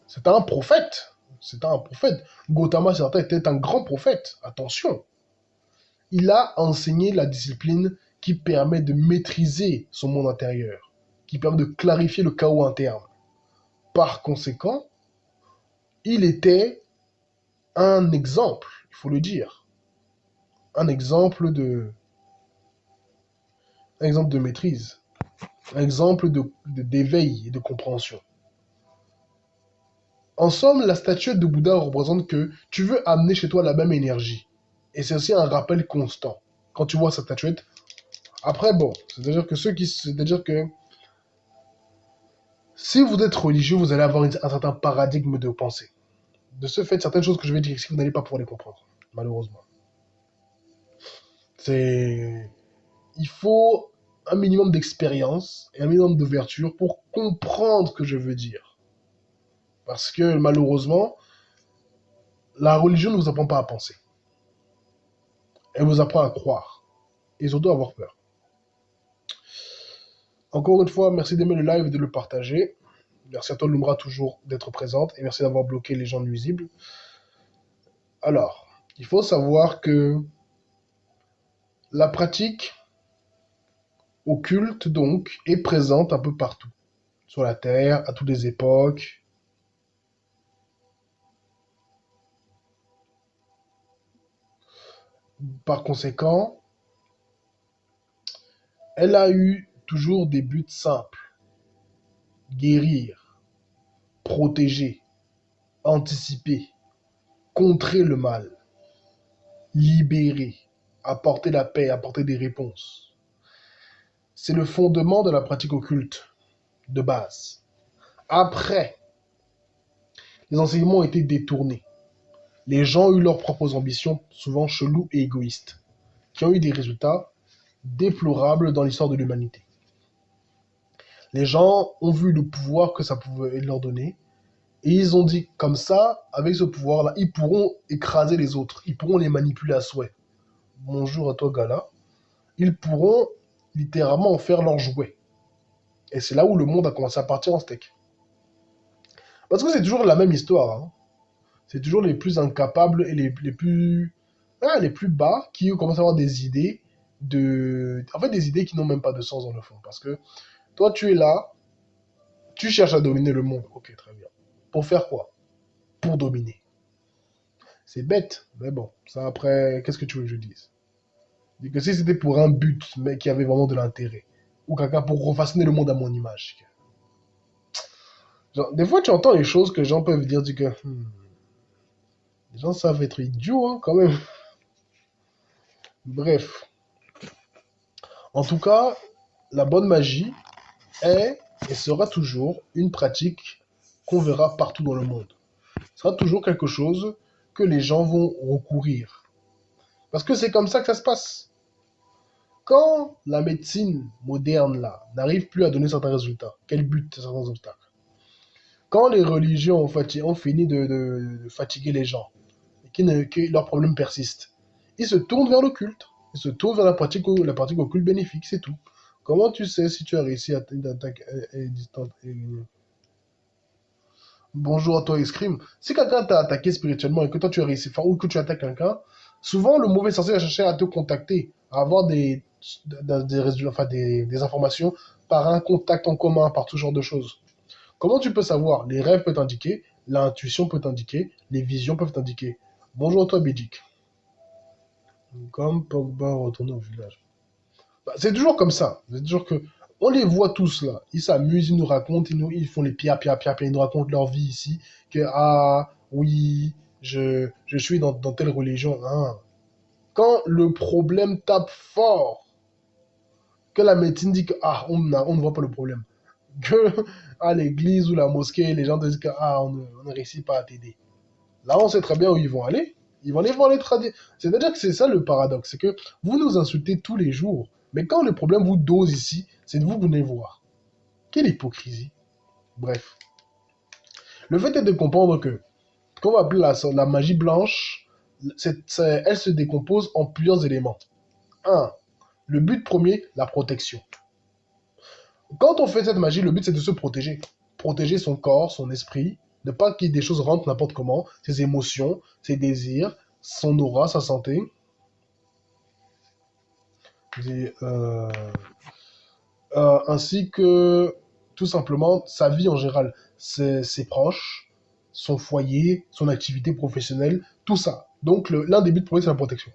C'est un prophète. C'est un prophète. Gautama Siddhartha était un grand prophète. Attention. Il a enseigné la discipline qui permet de maîtriser son monde intérieur, qui permet de clarifier le chaos interne. Par conséquent, il était un exemple, il faut le dire. Un exemple de maîtrise. Un exemple d'éveil et de compréhension. En somme, la statuette de Bouddha représente que tu veux amener chez toi la même énergie. Et c'est aussi un rappel constant. Quand tu vois sa statuette, après, bon, c'est-à-dire que si vous êtes religieux, vous allez avoir un certain paradigme de pensée. De ce fait, certaines choses que je vais dire ici, vous n'allez pas pouvoir les comprendre, malheureusement. Il faut un minimum d'expérience et un minimum d'ouverture pour comprendre ce que je veux dire. Parce que malheureusement, la religion ne vous apprend pas à penser. Elle vous apprend à croire. Et surtout à avoir peur. Encore une fois, merci d'aimer le live et de le partager. Merci à toi, Lumra, toujours d'être présente. Et merci d'avoir bloqué les gens nuisibles. Alors, il faut savoir que la pratique occulte, donc, est présente un peu partout. Sur la Terre, à toutes les époques. Par conséquent, elle a eu toujours des buts simples. Guérir, protéger, anticiper, contrer le mal, libérer, apporter la paix, apporter des réponses. C'est le fondement de la pratique occulte, de base. Après, les enseignements ont été détournés. Les gens ont eu leurs propres ambitions, souvent cheloues et égoïstes, qui ont eu des résultats déplorables dans l'histoire de l'humanité. Les gens ont vu le pouvoir que ça pouvait leur donner, et ils ont dit, comme ça, avec ce pouvoir-là, ils pourront écraser les autres, ils pourront les manipuler à souhait. Bonjour à toi, Gala. Ils pourront littéralement en faire leur jouet. Et c'est là où le monde a commencé à partir en steak. Parce que c'est toujours la même histoire. Hein. C'est toujours les plus incapables et les plus bas qui commencent à avoir des idées En fait, des idées qui n'ont même pas de sens dans le fond. Parce que toi, tu es là, tu cherches à dominer le monde. Ok, très bien. Pour faire quoi? Pour dominer. C'est bête, mais bon. Ça, après, qu'est-ce que tu veux que je dise? Je dis que si c'était pour un but, mais qui avait vraiment de l'intérêt, ou quelqu'un pour refaçonner le monde à mon image. Genre, des fois, tu entends les choses que les gens peuvent dire, les gens savent être idiots, hein, quand même. Bref. En tout cas, la bonne magie est et sera toujours une pratique qu'on verra partout dans le monde. Ce sera toujours quelque chose que les gens vont recourir. Parce que c'est comme ça que ça se passe. Quand la médecine moderne là n'arrive plus à donner certains résultats, quel but certains obstacles? Quand les religions ont fini de fatiguer les gens, et que leurs problèmes persistent, ils se tournent vers le culte. Ils se tournent vers la pratique occulte bénéfique, c'est tout. Comment tu sais si tu as réussi à une attaque bonjour à toi, Escrime. Si quelqu'un t'a attaqué spirituellement et que toi tu as réussi, enfin, ou que tu attaques quelqu'un, souvent le mauvais sorcier va chercher à te contacter, à avoir des résultats, enfin, des informations par un contact en commun, par tout genre de choses. Comment tu peux savoir? Les rêves peuvent t'indiquer, l'intuition peut t'indiquer, les visions peuvent t'indiquer. Bonjour à toi, Bédic. Comme Pogba retourné au village. Bah, c'est toujours comme ça. C'est toujours que. On les voit tous là. Ils s'amusent, ils nous racontent, ils font les pierres, ils nous racontent leur vie ici. Que, ah, oui, je suis dans telle religion. Hein. Quand le problème tape fort, que la médecine dit que, ah, on ne voit pas le problème. Que à l'église ou la mosquée, les gens te disent que, ah, on ne réussit pas à t'aider. Là, on sait très bien où ils vont aller. Ils vont aller voir les traditions. C'est-à-dire que c'est ça le paradoxe. C'est que vous nous insultez tous les jours. Mais quand le problème vous dose ici, c'est de vous venez voir. Quelle hypocrisie. Bref. Le fait est de comprendre que, qu'on va appeler la magie blanche, elle se décompose en plusieurs éléments. Un, le but premier, la protection. Quand on fait cette magie, le but c'est de se protéger. Protéger son corps, son esprit, ne pas qu'il des choses rentrent n'importe comment, ses émotions, ses désirs, son aura, sa santé, et, ainsi que tout simplement sa vie en général, ses proches, son foyer, son activité professionnelle, tout ça. Donc l'un des buts premiers, c'est la protection.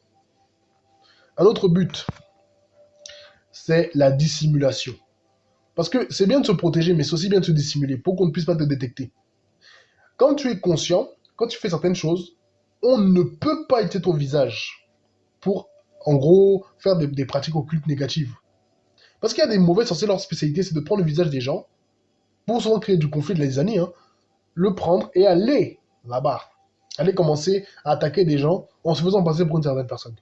Un autre but, c'est la dissimulation. Parce que c'est bien de se protéger, mais c'est aussi bien de se dissimuler pour qu'on ne puisse pas te détecter. Quand tu es conscient, quand tu fais certaines choses, on ne peut pas utiliser ton visage pour, en gros, faire des pratiques occultes négatives. Parce qu'il y a des mauvais sorciers, leur spécialité, c'est de prendre le visage des gens pour souvent créer du conflit de les années, hein, le prendre et aller là-bas. Aller commencer à attaquer des gens en se faisant passer pour une certaine personne.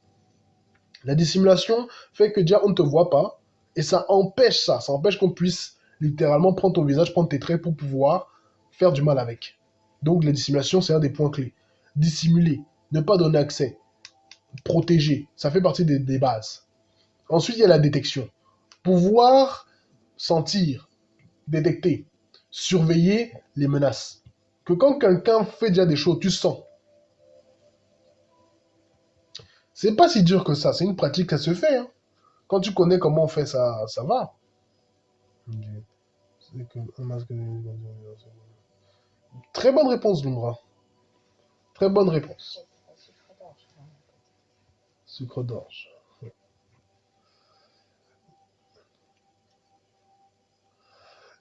La dissimulation fait que déjà on ne te voit pas et ça empêche ça. Ça empêche qu'on puisse littéralement prendre ton visage, prendre tes traits pour pouvoir faire du mal avec. Donc la dissimulation, c'est un des points clés. Dissimuler, ne pas donner accès, protéger, ça fait partie des bases. Ensuite, il y a la détection. Pouvoir sentir, détecter, surveiller les menaces. Que quand quelqu'un fait déjà des choses, tu sens. C'est pas si dur que ça, c'est une pratique, ça se fait. Hein. Quand tu connais comment on fait ça, ça va. Très bonne réponse, Lumbra. Très bonne réponse. Sucre d'orge.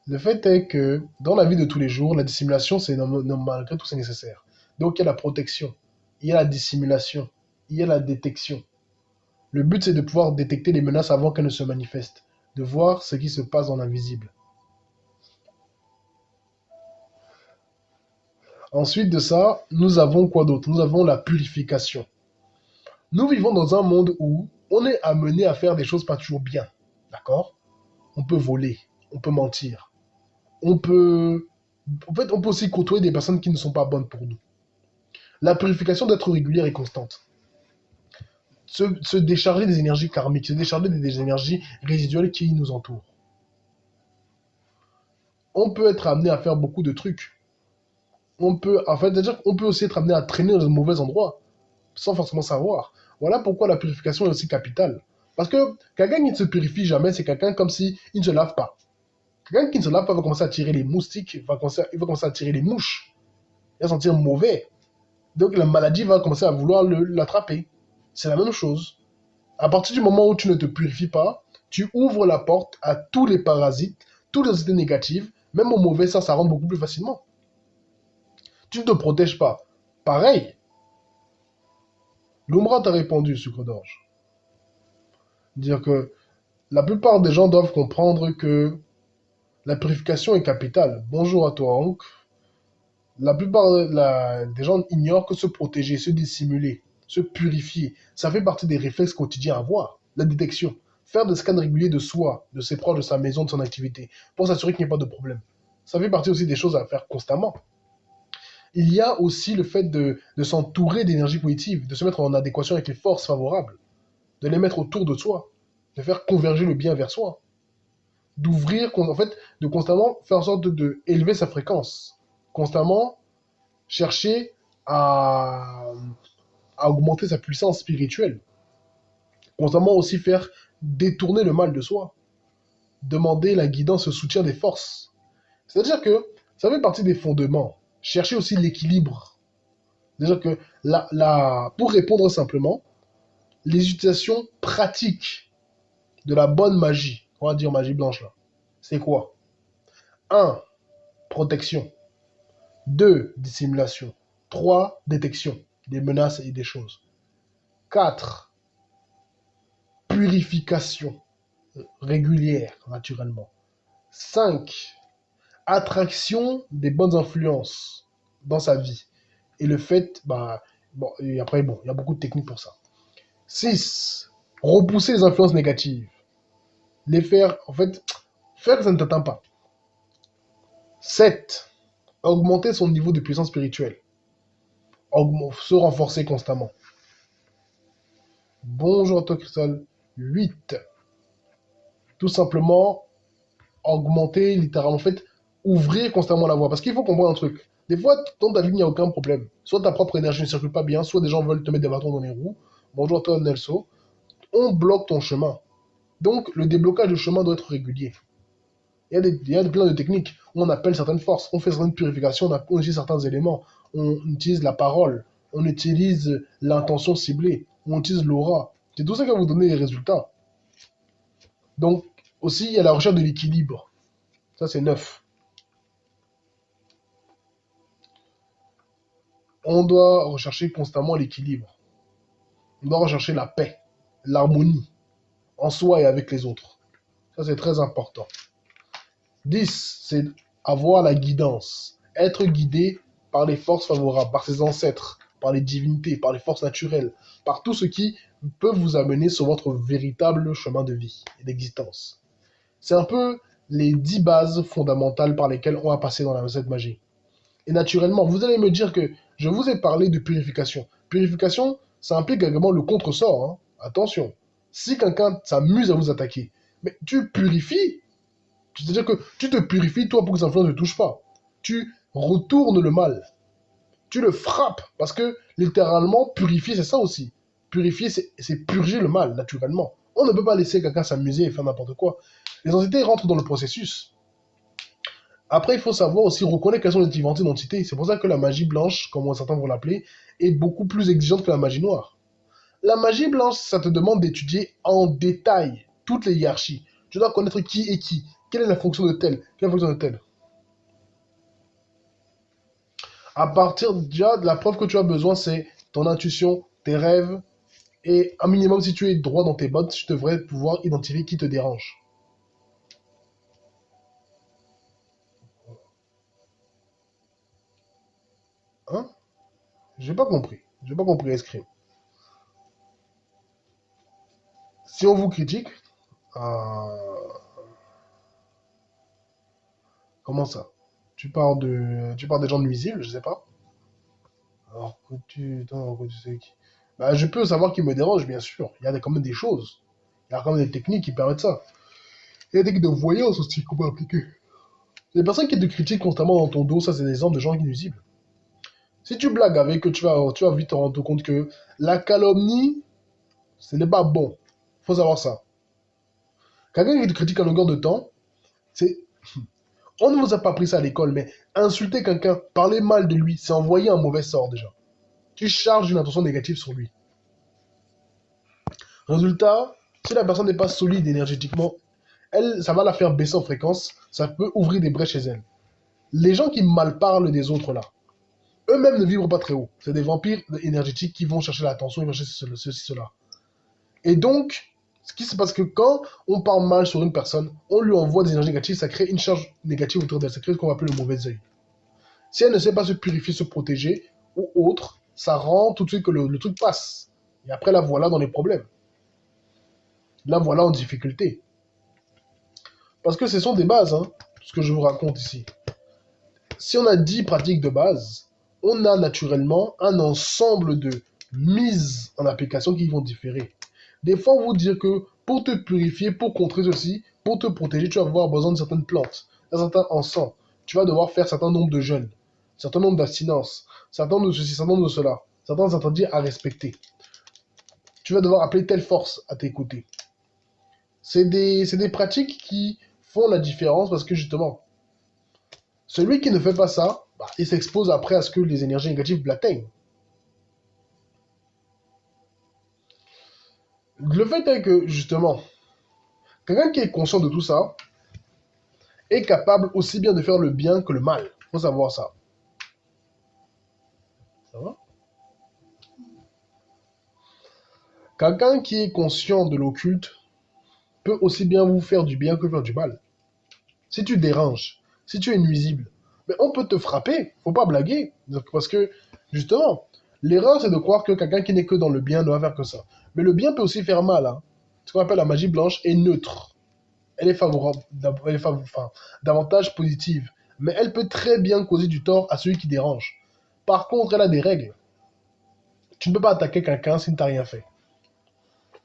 Le fait est que dans la vie de tous les jours, la dissimulation, c'est malgré tout, c'est nécessaire. Donc il y a la protection, il y a la dissimulation, il y a la détection. Le but, c'est de pouvoir détecter les menaces avant qu'elles ne se manifestent, de voir ce qui se passe dans l'invisible. Ensuite de ça, nous avons quoi d'autre? Nous avons la purification. Nous vivons dans un monde où on est amené à faire des choses pas toujours bien. D'accord? On peut voler, on peut mentir, on peut... En fait, on peut aussi côtoyer des personnes qui ne sont pas bonnes pour nous. La purification doit être régulière et constante. Se décharger des énergies karmiques, se décharger des énergies résiduelles qui nous entourent. On peut être amené à faire beaucoup de trucs. On peut, en fait, c'est-à-dire qu'on peut aussi être amené à traîner dans de mauvais endroits, sans forcément savoir. Voilà pourquoi la purification est aussi capitale. Parce que quelqu'un qui ne se purifie jamais, c'est quelqu'un comme si il ne se lave pas. Quelqu'un qui ne se lave pas va commencer à tirer les moustiques, il va commencer à tirer les mouches. Il va sentir mauvais. Donc la maladie va commencer à vouloir l'attraper. C'est la même chose. À partir du moment où tu ne te purifies pas, tu ouvres la porte à tous les parasites, toutes les entités négatives, même au mauvais, ça rentre beaucoup plus facilement. Tu ne te protèges pas. Pareil, l'Umbra t'a répondu, sucre d'orge. Dire que La plupart des gens doivent comprendre que la purification est capitale. Bonjour à toi, Hank. La plupart des gens ignorent que se protéger, se dissimuler, se purifier, ça fait partie des réflexes quotidiens à avoir. La détection. Faire des scans réguliers de soi, de ses proches, de sa maison, de son activité, pour s'assurer qu'il n'y ait pas de problème. Ça fait partie aussi des choses à faire constamment. Il y a aussi le fait de s'entourer d'énergie positive, de se mettre en adéquation avec les forces favorables, de les mettre autour de soi, de faire converger le bien vers soi, d'ouvrir, en fait, de constamment faire en sorte de élever sa fréquence, constamment chercher à, à augmenter sa puissance spirituelle, constamment aussi faire détourner le mal de soi, demander la guidance et le soutien des forces. C'est-à-dire que ça fait partie des fondements. Chercher aussi l'équilibre. C'est-à-dire que pour répondre simplement, les utilisations pratiques de la bonne magie, on va dire magie blanche là, c'est quoi? Un, protection. 2, dissimulation. 3, détection des menaces et des choses. 4, purification régulière, naturellement. 5, attraction des bonnes influences dans sa vie. Et le fait, bon, et après, bon, il y a beaucoup de techniques pour ça. 6, repousser les influences négatives. Les faire, en fait, faire que ça ne t'atteint pas. 7, augmenter son niveau de puissance spirituelle. Se renforcer constamment. Bonjour à toi, Cristal. 8, tout simplement, augmenter littéralement, en fait, ouvrir constamment la voie. Parce qu'il faut comprendre un truc. Des fois, dans ta vie, il n'y a aucun problème. Soit ta propre énergie ne circule pas bien, soit des gens veulent te mettre des bâtons dans les roues. Bonjour à toi, Nelson. On bloque ton chemin. Donc, le déblocage du chemin doit être régulier. Il y a plein de techniques. On appelle certaines forces, on fait certaines purifications, on utilise certains éléments, on utilise la parole, on utilise l'intention ciblée, on utilise l'aura. C'est tout ça qui va vous donner les résultats. Donc, aussi, il y a la recherche de l'équilibre. Ça, c'est 9. On doit rechercher constamment l'équilibre. On doit rechercher la paix, l'harmonie, en soi et avec les autres. Ça, c'est très important. 10, c'est avoir la guidance. Être guidé par les forces favorables, par ses ancêtres, par les divinités, par les forces naturelles, par tout ce qui peut vous amener sur votre véritable chemin de vie et d'existence. C'est un peu les 10 bases fondamentales par lesquelles on va passer dans cette magie. Et naturellement, vous allez me dire que je vous ai parlé de purification. Purification, ça implique également le contre-sort, hein. Attention, si quelqu'un s'amuse à vous attaquer, mais tu purifies. C'est-à-dire que tu te purifies, toi, pour que les influences ne touchent pas. Tu retournes le mal. Tu le frappes. Parce que, littéralement, purifier, c'est ça aussi. Purifier, c'est purger le mal, naturellement. On ne peut pas laisser quelqu'un s'amuser et faire n'importe quoi. Les entités rentrent dans le processus. Après, il faut savoir aussi reconnaître quelles sont les différentes entités. C'est pour ça que la magie blanche, comme certains vont l'appeler, est beaucoup plus exigeante que la magie noire. La magie blanche, ça te demande d'étudier en détail toutes les hiérarchies. Tu dois connaître qui est qui, quelle est la fonction de tel, quelle est la fonction de tel. À partir déjà de la preuve que tu as besoin, c'est ton intuition, tes rêves, et un minimum, si tu es droit dans tes bottes, tu devrais pouvoir identifier qui te dérange. Hein? J'ai pas compris. J'ai pas compris, escrime. Si on vous critique, euh, comment ça? Tu parles des gens nuisibles, je sais pas. Alors que tu sais qui. Bah, je peux savoir qui me dérange, bien sûr. Il y a quand même des choses. Il y a quand même des techniques qui permettent ça. Il y a des techniques de voyance aussi qu'on peut appliquer. Les personnes qui te critiquent constamment dans ton dos, ça, c'est des exemples de gens nuisibles. Si tu blagues avec eux, tu vas vite te rendre compte que la calomnie, ce n'est pas bon. Faut savoir ça. Quelqu'un qui te critique à longueur de temps, c'est. On ne vous a pas appris ça à l'école, mais insulter quelqu'un, parler mal de lui, c'est envoyer un mauvais sort déjà. Tu charges une attention négative sur lui. Résultat, si la personne n'est pas solide énergétiquement, ça va la faire baisser en fréquence, ça peut ouvrir des brèches chez elle. Les gens qui mal parlent des autres là, eux-mêmes ne vibrent pas très haut. C'est des vampires énergétiques qui vont chercher l'attention, ils vont chercher ceci, cela. Et donc, Ce qui se passe que quand on parle mal sur une personne, on lui envoie des énergies négatives, ça crée une charge négative autour d'elle, ça crée ce qu'on va appeler le mauvais œil. Si elle ne sait pas se purifier, se protéger ou autre, ça rend tout de suite que le truc passe. Et après, la voilà dans les problèmes. La voilà en difficulté. Parce que ce sont des bases, hein, ce que je vous raconte ici. Si on a 10 pratiques de base, on a naturellement un ensemble de mises en application qui vont différer. Des fois, on vous dire que pour te purifier, pour contrer ceci, pour te protéger, tu vas avoir besoin de certaines plantes, d'un certain encens. Tu vas devoir faire un certain nombre de jeûnes, un certain nombre d'abstinences, un certain nombre de ceci, un certain nombre de cela, certains interdits à respecter. Tu vas devoir appeler telle force à tes côtés. C'est des pratiques qui font la différence parce que justement, celui qui ne fait pas ça, bah, il s'expose après à ce que les énergies négatives l'atteignent. Le fait est que, justement, quelqu'un qui est conscient de tout ça est capable aussi bien de faire le bien que le mal. Il faut savoir ça. Ça va? Quelqu'un qui est conscient de l'occulte peut aussi bien vous faire du bien que faire du mal. Si tu déranges, si tu es nuisible, mais on peut te frapper. Faut pas blaguer. Parce que, justement, l'erreur, c'est de croire que quelqu'un qui n'est que dans le bien ne va faire que ça. Mais le bien peut aussi faire mal. Hein. Ce qu'on appelle la magie blanche est neutre. Elle est favorable, enfin, davantage positive. Mais elle peut très bien causer du tort à celui qui dérange. Par contre, elle a des règles. Tu ne peux pas attaquer quelqu'un s'il ne t'a rien fait.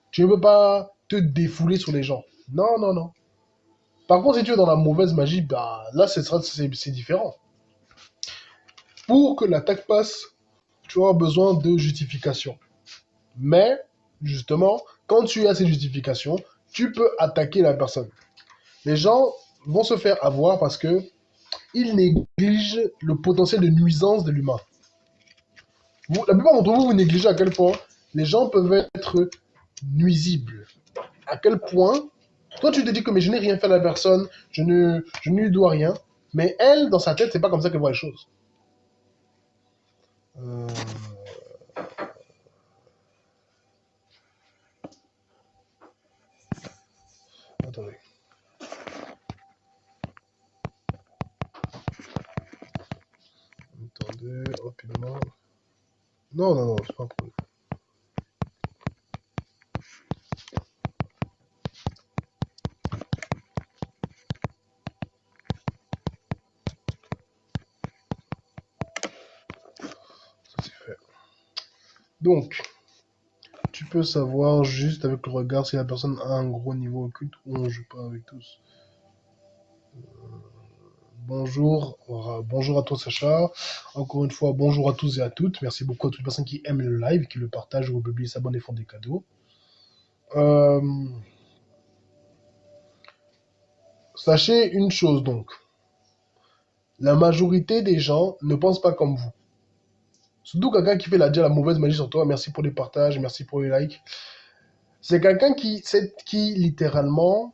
Tu ne peux pas te défouler sur les gens. Non, non, non. Par contre, si tu es dans la mauvaise magie, bah, là, c'est différent. Pour que l'attaque passe, tu auras besoin de justification. Mais, justement, quand tu as ces justifications, tu peux attaquer la personne. Les gens vont se faire avoir parce que ils négligent le potentiel de nuisance de l'humain. La plupart d'entre vous, vous négligez à quel point les gens peuvent être nuisibles. À quel point, toi tu te dis que mais je n'ai rien fait à la personne, je ne lui dois rien, mais elle, dans sa tête, c'est pas comme ça qu'elle voit les choses. Euh, Attendez. Attendez, rapidement. Non, non, non, c'est pas un problème. Ça c'est fait. Donc, tu peux savoir juste avec le regard si la personne a un gros niveau occulte ou on joue pas avec tous. Bonjour, bonjour à toi Sacha. Encore une fois, bonjour à tous et à toutes. Merci beaucoup à toutes les personnes qui aiment le live, qui le partagent ou publient, s'abonnent et font des cadeaux. Euh, Sachez une chose donc. La majorité des gens ne pensent pas comme vous. Surtout quelqu'un qui fait la mauvaise magie sur toi. Merci pour les partages, merci pour les likes. C'est quelqu'un qui littéralement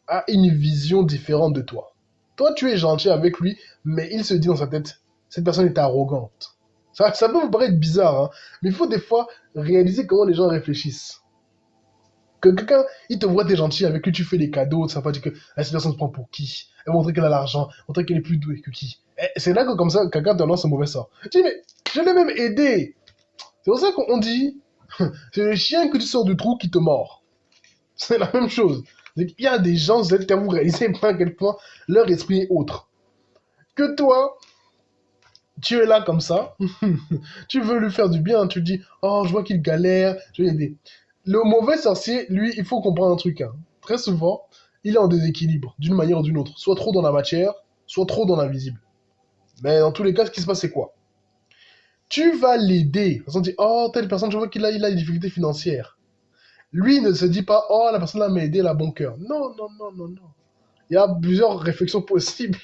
a une vision différente de toi. Toi, tu es gentil avec lui, mais il se dit dans sa tête, cette personne est arrogante. Ça peut vous paraître bizarre, hein, mais il faut des fois réaliser comment les gens réfléchissent. Que quelqu'un, il te voit, t'es gentil, avec lui tu fais des cadeaux, ça va dire que ah, cette personne se prend pour qui? Elle montre qu'elle a l'argent, montre qu'elle est plus douée que qui. C'est là que comme ça, quelqu'un te lance un mauvais sort. Tu dis, mais je l'ai même aidé. C'est pour ça qu'on dit, c'est le chien que tu sors du trou qui te mord. C'est la même chose. Il y a des gens, vous réalisez pas à quel point leur esprit est autre. Que toi, tu es là comme ça, tu veux lui faire du bien, tu dis, oh, je vois qu'il galère, je vais l'aider. Le mauvais sorcier, lui, il faut comprendre un truc. Hein. Très souvent, il est en déséquilibre, d'une manière ou d'une autre. Soit trop dans la matière, soit trop dans l'invisible. Mais dans tous les cas, ce qui se passe, c'est quoi? Tu vas l'aider. La personne dit, oh, telle personne, je vois qu'il a des difficultés financières. Lui ne se dit pas, oh, la personne là m'a aidé, elle a bon cœur. Non, non, non, non, non. Il y a plusieurs réflexions possibles.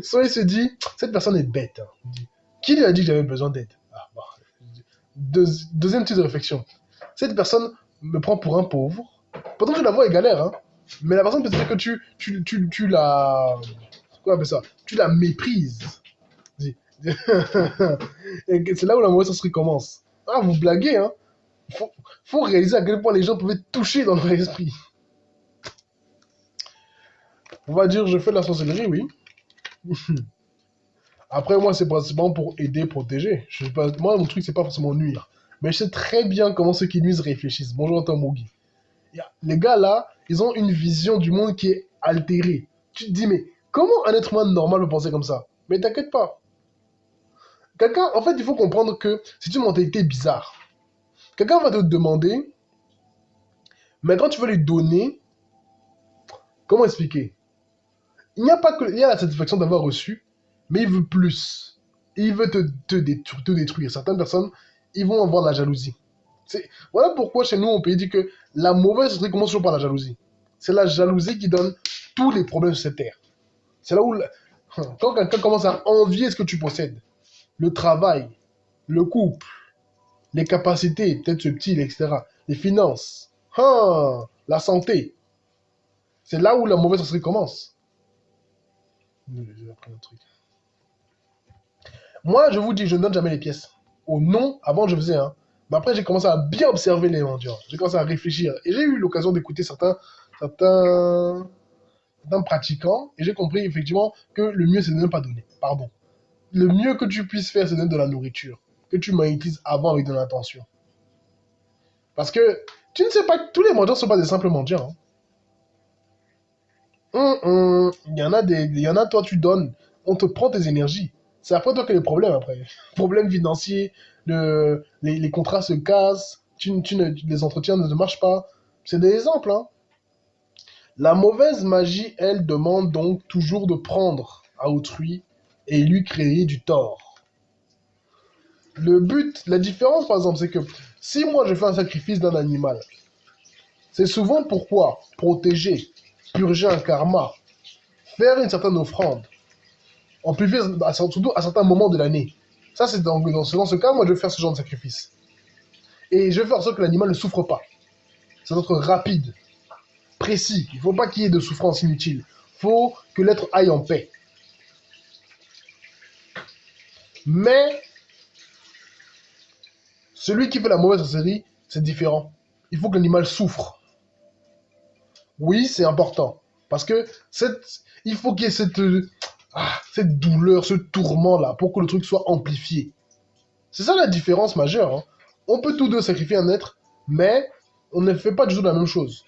Soit il se dit, cette personne est bête. Hein. Qui lui a dit que j'avais besoin d'aide? Ah, bah. Deuxième type de réflexion. Cette personne me prend pour un pauvre. Pourtant, tu la vois, elle galère. Hein. Mais la personne peut te dire que tu la... Quoi on appelle ça? Tu la méprises. Et c'est là où la mauvaise sorcerie commence. Ah, vous blaguez, hein? faut, faut réaliser à quel point les gens peuvent être touchés dans leur esprit. On va dire, je fais de la sorcellerie, oui. Après, moi, c'est principalement pour aider, protéger. Je sais pas, moi, mon truc, c'est pas forcément nuire. Mais je sais très bien comment ceux qui nuisent réfléchissent. Bonjour, Tamogi. Les gars, là, ils ont une vision du monde qui est altérée. Tu te dis, mais comment un être humain normal peut penser comme ça? Mais t'inquiète pas. Quelqu'un, en fait, il faut comprendre que c'est une mentalité bizarre. Quelqu'un va te demander, mais quand tu veux lui donner, comment expliquer? Il n'y a pas que, il y a la satisfaction d'avoir reçu, mais il veut plus. Il veut te détruire. Certaines personnes, ils vont avoir la jalousie. Voilà pourquoi chez nous, on peut dire que la mauvaise sorcellerie commence toujours par la jalousie. C'est la jalousie qui donne tous les problèmes sur cette terre. C'est là où, quand quelqu'un commence à envier ce que tu possèdes, le travail, le couple, les capacités, peut-être subtiles, etc., les finances, la santé, c'est là où la mauvaise sorcellerie commence. J'ai appris un truc. Moi, je vous dis, je ne donne jamais les pièces. Au nom, avant, je faisais, hein. Mais après, j'ai commencé à bien observer les mendiants. J'ai commencé à réfléchir. Et j'ai eu l'occasion d'écouter certains pratiquants. Et j'ai compris, effectivement, que le mieux, c'est de ne pas donner. Pardon. Le mieux que tu puisses faire, c'est de donner de la nourriture. Que tu magnétises avant avec de l'intention. Parce que, tu ne sais pas, tous les mendiants ne sont pas des simples mendiants, hein. Il y en a, toi, tu donnes. On te prend tes énergies. C'est après toi que les problèmes, après. Problèmes financiers, les contrats se cassent, les entretiens ne marchent pas. C'est des exemples, hein. La mauvaise magie, elle, demande donc toujours de prendre à autrui et lui créer du tort. Le but, la différence, par exemple, c'est que si moi je fais un sacrifice d'un animal, c'est souvent pourquoi protéger, purger un karma, faire une certaine offrande, amplifier, surtout à certains moments de l'année. Ça, c'est dans ce cas, moi, je vais faire ce genre de sacrifice. Et je vais faire en sorte que l'animal ne souffre pas. Ça doit être rapide, précis. Il ne faut pas qu'il y ait de souffrance inutile. Il faut que l'être aille en paix. Mais, celui qui fait la mauvaise sorcellerie, c'est différent. Il faut que l'animal souffre. Oui, c'est important. Parce que il faut qu'il y ait cette douleur, ce tourment-là, pour que le truc soit amplifié. C'est ça la différence majeure, hein. On peut tous deux sacrifier un être, mais on ne fait pas du tout la même chose.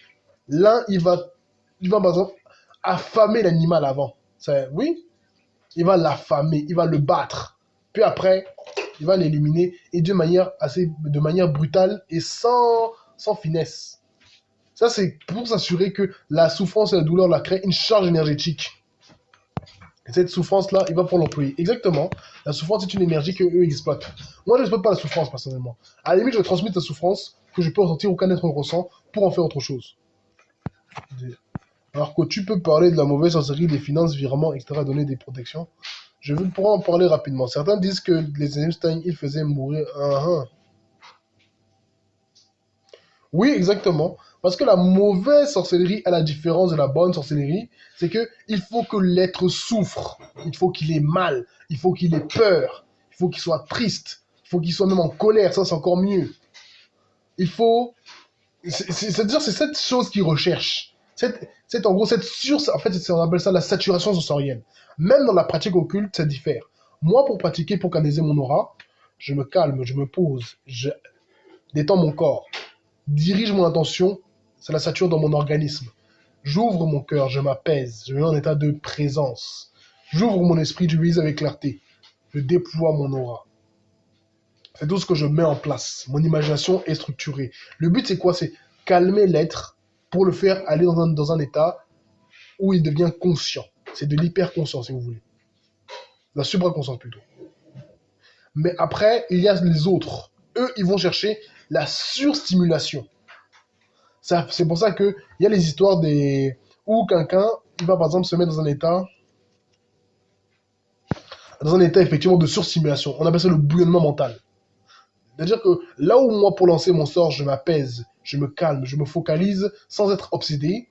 L'un, il va par exemple affamer l'animal avant. Oui, il va l'affamer, il va le battre. Puis après, il va l'éliminer et de manière brutale et sans finesse. Ça, c'est pour s'assurer que la souffrance et la douleur la créent une charge énergétique. Et cette souffrance-là, il va pouvoir l'employer. Exactement. La souffrance, c'est une énergie qu'eux exploitent. Moi, je n'exploite pas la souffrance, personnellement. À la limite, je transmets la souffrance que je peux ressentir, aucun être ressent, pour en faire autre chose. Alors que tu peux parler de la mauvaise sorcellerie, des finances, virements, etc., donner des protections. Je pourrais en parler rapidement. Certains disent que les Einstein, ils faisaient mourir un. Oui, exactement. Parce que la mauvaise sorcellerie, à la différence de la bonne sorcellerie, c'est que il faut que l'être souffre. Il faut qu'il ait mal. Il faut qu'il ait peur. Il faut qu'il soit triste. Il faut qu'il soit même en colère. Ça, c'est encore mieux. Il faut... C'est-à-dire, c'est cette chose qu'il recherche. En gros, en fait, on appelle ça la saturation sensorielle. Même dans la pratique occulte, ça diffère. Moi, pour pratiquer, pour canaliser mon aura, je me calme, je me pose, je détends mon corps, dirige mon attention, c'est la sature dans mon organisme. J'ouvre mon cœur, je m'apaise, je me mets en état de présence. J'ouvre mon esprit, je vise avec clarté. Je déploie mon aura. C'est tout ce que je mets en place. Mon imagination est structurée. Le but, c'est quoi? C'est calmer l'être pour le faire aller dans un état où il devient conscient. C'est de l'hyperconscience, si vous voulez. La supraconscience, plutôt. Mais après, il y a les autres. Eux, ils vont chercher la surstimulation. C'est pour ça qu'il y a les histoires où quelqu'un, il va par exemple se mettre dans un état effectivement de surstimulation. On appelle ça le bouillonnement mental. C'est-à-dire que là où moi, pour lancer mon sort, je m'apaise, je me calme, je me focalise sans être obsédé,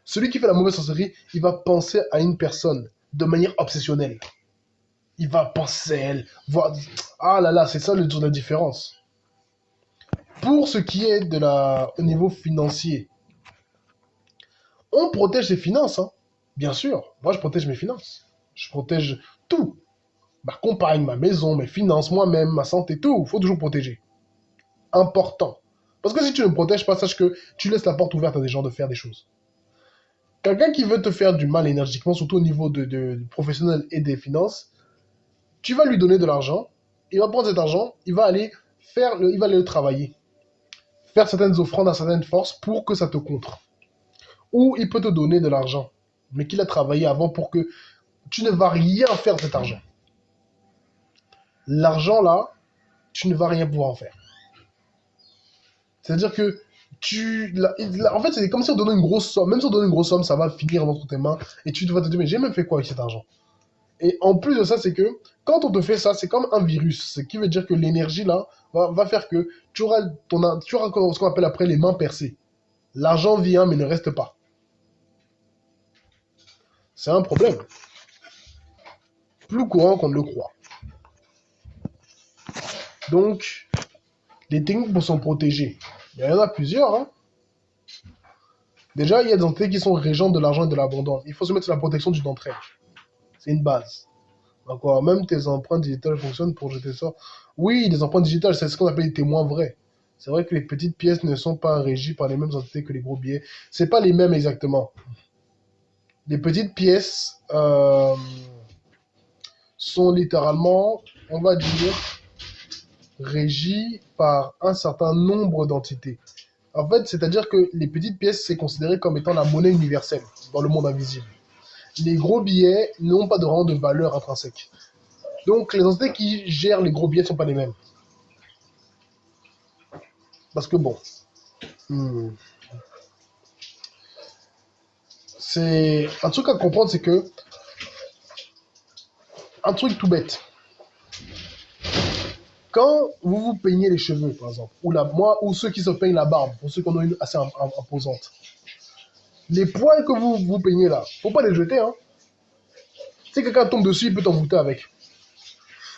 celui qui fait la mauvaise sorcellerie, il va penser à une personne de manière obsessionnelle. Il va penser à elle, voir... Ah là là, c'est ça la différence. Pour ce qui est au niveau financier, on protège ses finances, hein. Bien sûr. Moi, je protège mes finances. Je protège tout. Ma compagne, ma maison, mes finances, moi-même, ma santé, tout. Il faut toujours protéger. Important. Parce que si tu ne protèges pas, sache que tu laisses la porte ouverte à des gens de faire des choses. Quelqu'un qui veut te faire du mal énergiquement, surtout au niveau de professionnel et des finances, tu vas lui donner de l'argent, il va prendre cet argent, il va aller il va aller le travailler, faire certaines offrandes à certaines forces pour que ça te contre. Ou il peut te donner de l'argent, mais qu'il a travaillé avant pour que tu ne vas rien faire de cet argent. L'argent là, tu ne vas rien pouvoir en faire. C'est-à-dire que en fait, c'est comme si on donnait une grosse somme. Même si on donnait une grosse somme, ça va finir dans tes mains et tu vas te dire, mais j'ai même fait quoi avec cet argent? Et en plus de ça, c'est que quand on te fait ça, c'est comme un virus. Ce qui veut dire que l'énergie là va faire que tu auras ce qu'on appelle après les mains percées. L'argent vient mais ne reste pas. C'est un problème. Plus courant qu'on ne le croit. Donc, les techniques pour s'en protéger. Il y en a plusieurs. Hein. Déjà, il y a des entités qui sont régentes de l'argent et de l'abondance. Il faut se mettre sur la protection d'une d'entre elles. C'est une base. D'accord. Même tes empreintes digitales fonctionnent pour jeter ça. Oui, les empreintes digitales, c'est ce qu'on appelle les témoins vrais. C'est vrai que les petites pièces ne sont pas régies par les mêmes entités que les gros billets. C'est pas les mêmes exactement. Les petites pièces sont littéralement, on va dire, régies par un certain nombre d'entités. En fait, c'est-à-dire que les petites pièces, c'est considéré comme étant la monnaie universelle dans le monde invisible. Les gros billets n'ont pas de rang de valeur intrinsèque. Donc, les entités qui gèrent les gros billets ne sont pas les mêmes. Parce que bon, c'est un truc à comprendre, c'est que un truc tout bête. Quand vous vous peignez les cheveux, par exemple, ou ceux qui se peignent la barbe, pour ceux qui en ont une assez imposante, les poils que vous peignez là, faut pas les jeter, hein. Si quelqu'un tombe dessus, il peut t'envoûter avec.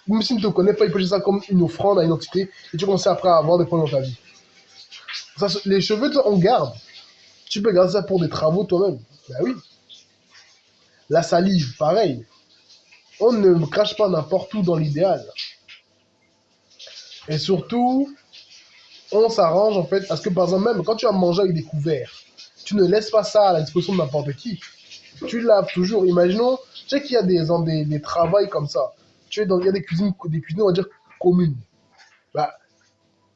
Même s'il ne te connaît pas, il peut jeter ça comme une offrande à une entité, et tu commences après à avoir des problèmes dans ta vie. Ça, les cheveux, on garde. Tu peux garder ça pour des travaux toi-même. Ben oui. La salive, pareil. On ne crache pas n'importe où dans l'idéal. Et surtout, on s'arrange en fait, parce que par exemple, même quand tu as mangé avec des couverts, tu ne laisses pas ça à la disposition de n'importe qui. Tu laves toujours. Imaginons, tu sais qu'il y a des travails comme ça. Il y a des cuisines, on va dire, communes. Bah,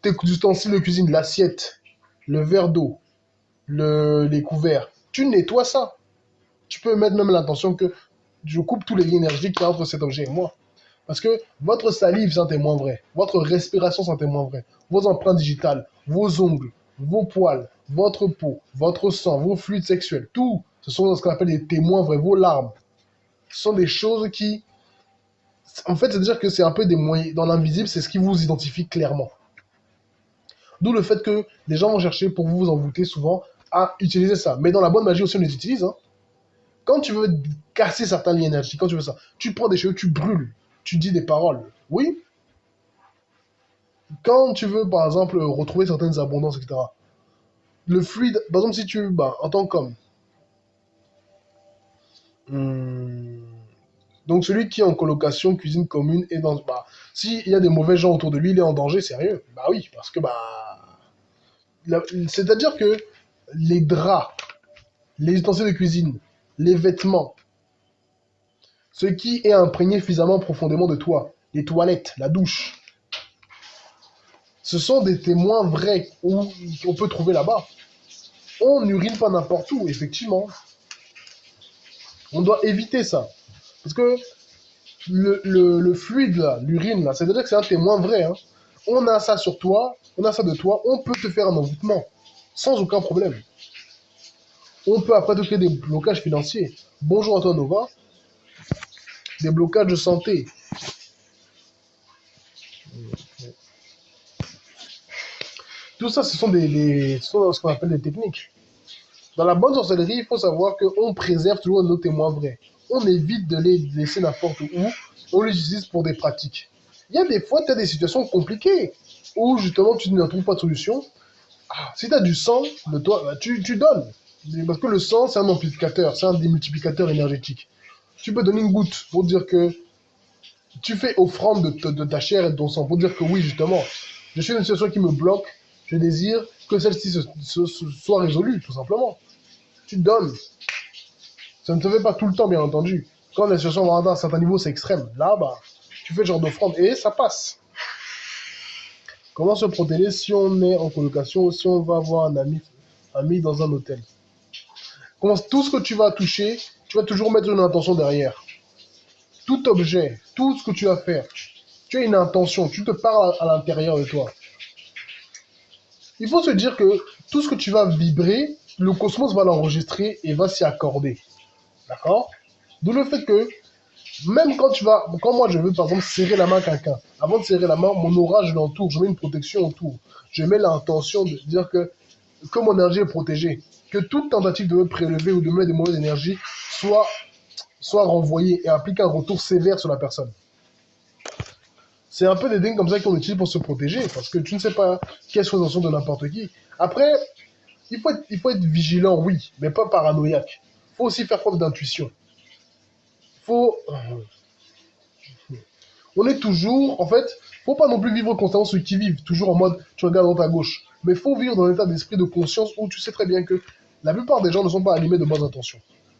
tes ustensiles de cuisine, l'assiette, le verre d'eau, les couverts, tu nettoies ça. Tu peux mettre même l'intention que je coupe tous les liens énergiques qu'il y a entre cet objet et moi. Parce que votre salive, c'est un témoin vrai. Votre respiration, c'est un témoin vrai. Vos empreintes digitales, vos ongles, vos poils, votre peau, votre sang, vos fluides sexuels, tout, ce sont ce qu'on appelle des témoins vrais. Vos larmes, ce sont des choses qui... En fait, c'est-à-dire que c'est un peu des moyens... Dans l'invisible, c'est ce qui vous identifie clairement. D'où le fait que les gens vont chercher pour vous envoûter souvent à utiliser ça. Mais dans la bonne magie aussi, on les utilise. Hein. Quand tu veux casser certains liens énergiques, quand tu veux ça, tu prends des cheveux, tu brûles, tu dis des paroles. Oui. Quand tu veux, par exemple, retrouver certaines abondances, etc. Le fluide, par exemple, si tu, en tant qu'homme, donc celui qui est en colocation, cuisine commune, et dans, s'il y a des mauvais gens autour de lui, il est en danger, sérieux. Bah oui, parce que, c'est-à-dire que les draps, les ustensiles de cuisine, les vêtements, ce qui est imprégné suffisamment profondément de toi, les toilettes, la douche, ce sont des témoins vrais qu'on peut trouver là-bas. On n'urine pas n'importe où, effectivement. On doit éviter ça. Parce que le fluide, là, l'urine, là, c'est-à-dire que c'est un témoin vrai. Hein. On a ça sur toi, on a ça de toi, on peut te faire un envoûtement, sans aucun problème. On peut après te créer des blocages financiers. Bonjour à toi, Nova. Des blocages de santé. Tout ça, ce sont ce qu'on appelle des techniques. Dans la bonne sorcellerie, il faut savoir qu'on préserve toujours nos témoins vrais. On évite de les laisser n'importe où. On les utilise pour des pratiques. Il y a des fois, tu as des situations compliquées. où justement tu ne trouves pas de solution, si tu as du sang de toi, bah, tu donnes. Parce que le sang, c'est un amplificateur, c'est un démultiplicateur énergétique. Tu peux donner une goutte pour dire que tu fais offrande de ta chair et de ton sang, pour dire que oui, justement, je suis dans une situation qui me bloque, je désire que celle-ci soit résolue, tout simplement. Tu donnes. Ça ne se fait pas tout le temps, bien entendu. Quand la situation va atteindre un certain niveau, c'est extrême. Là, bah, tu fais le genre d'offrande et ça passe. Comment se protéger si on est en colocation ou si on va voir un ami dans un hôtel? Tout ce que tu vas toucher, tu vas toujours mettre une intention derrière. Tout objet, tout ce que tu vas faire, tu as une intention, tu te parles à l'intérieur de toi. Il faut se dire que tout ce que tu vas vibrer, le cosmos va l'enregistrer et va s'y accorder. D'accord? D'où le fait que, même quand moi je veux par exemple serrer la main à quelqu'un, avant de serrer la main, mon aura je l'entoure, je mets une protection autour. Je mets l'intention de dire que mon énergie est protégée. Que toute tentative de me prélever ou de mettre des mauvaises énergies soit renvoyée et applique un retour sévère sur la personne. C'est un peu des dingues comme ça qu'on utilise pour se protéger, parce que tu ne sais pas quelle soit l'intention de n'importe qui. Après, il faut être vigilant, oui, mais pas paranoïaque. Il faut aussi faire preuve d'intuition. Faut... On est toujours, en fait, faut pas non plus vivre constamment ceux qui vivent, toujours en mode, tu regardes dans ta gauche. Mais faut vivre dans un état d'esprit de conscience où tu sais très bien que la plupart des gens ne sont pas animés de bonnes intentions.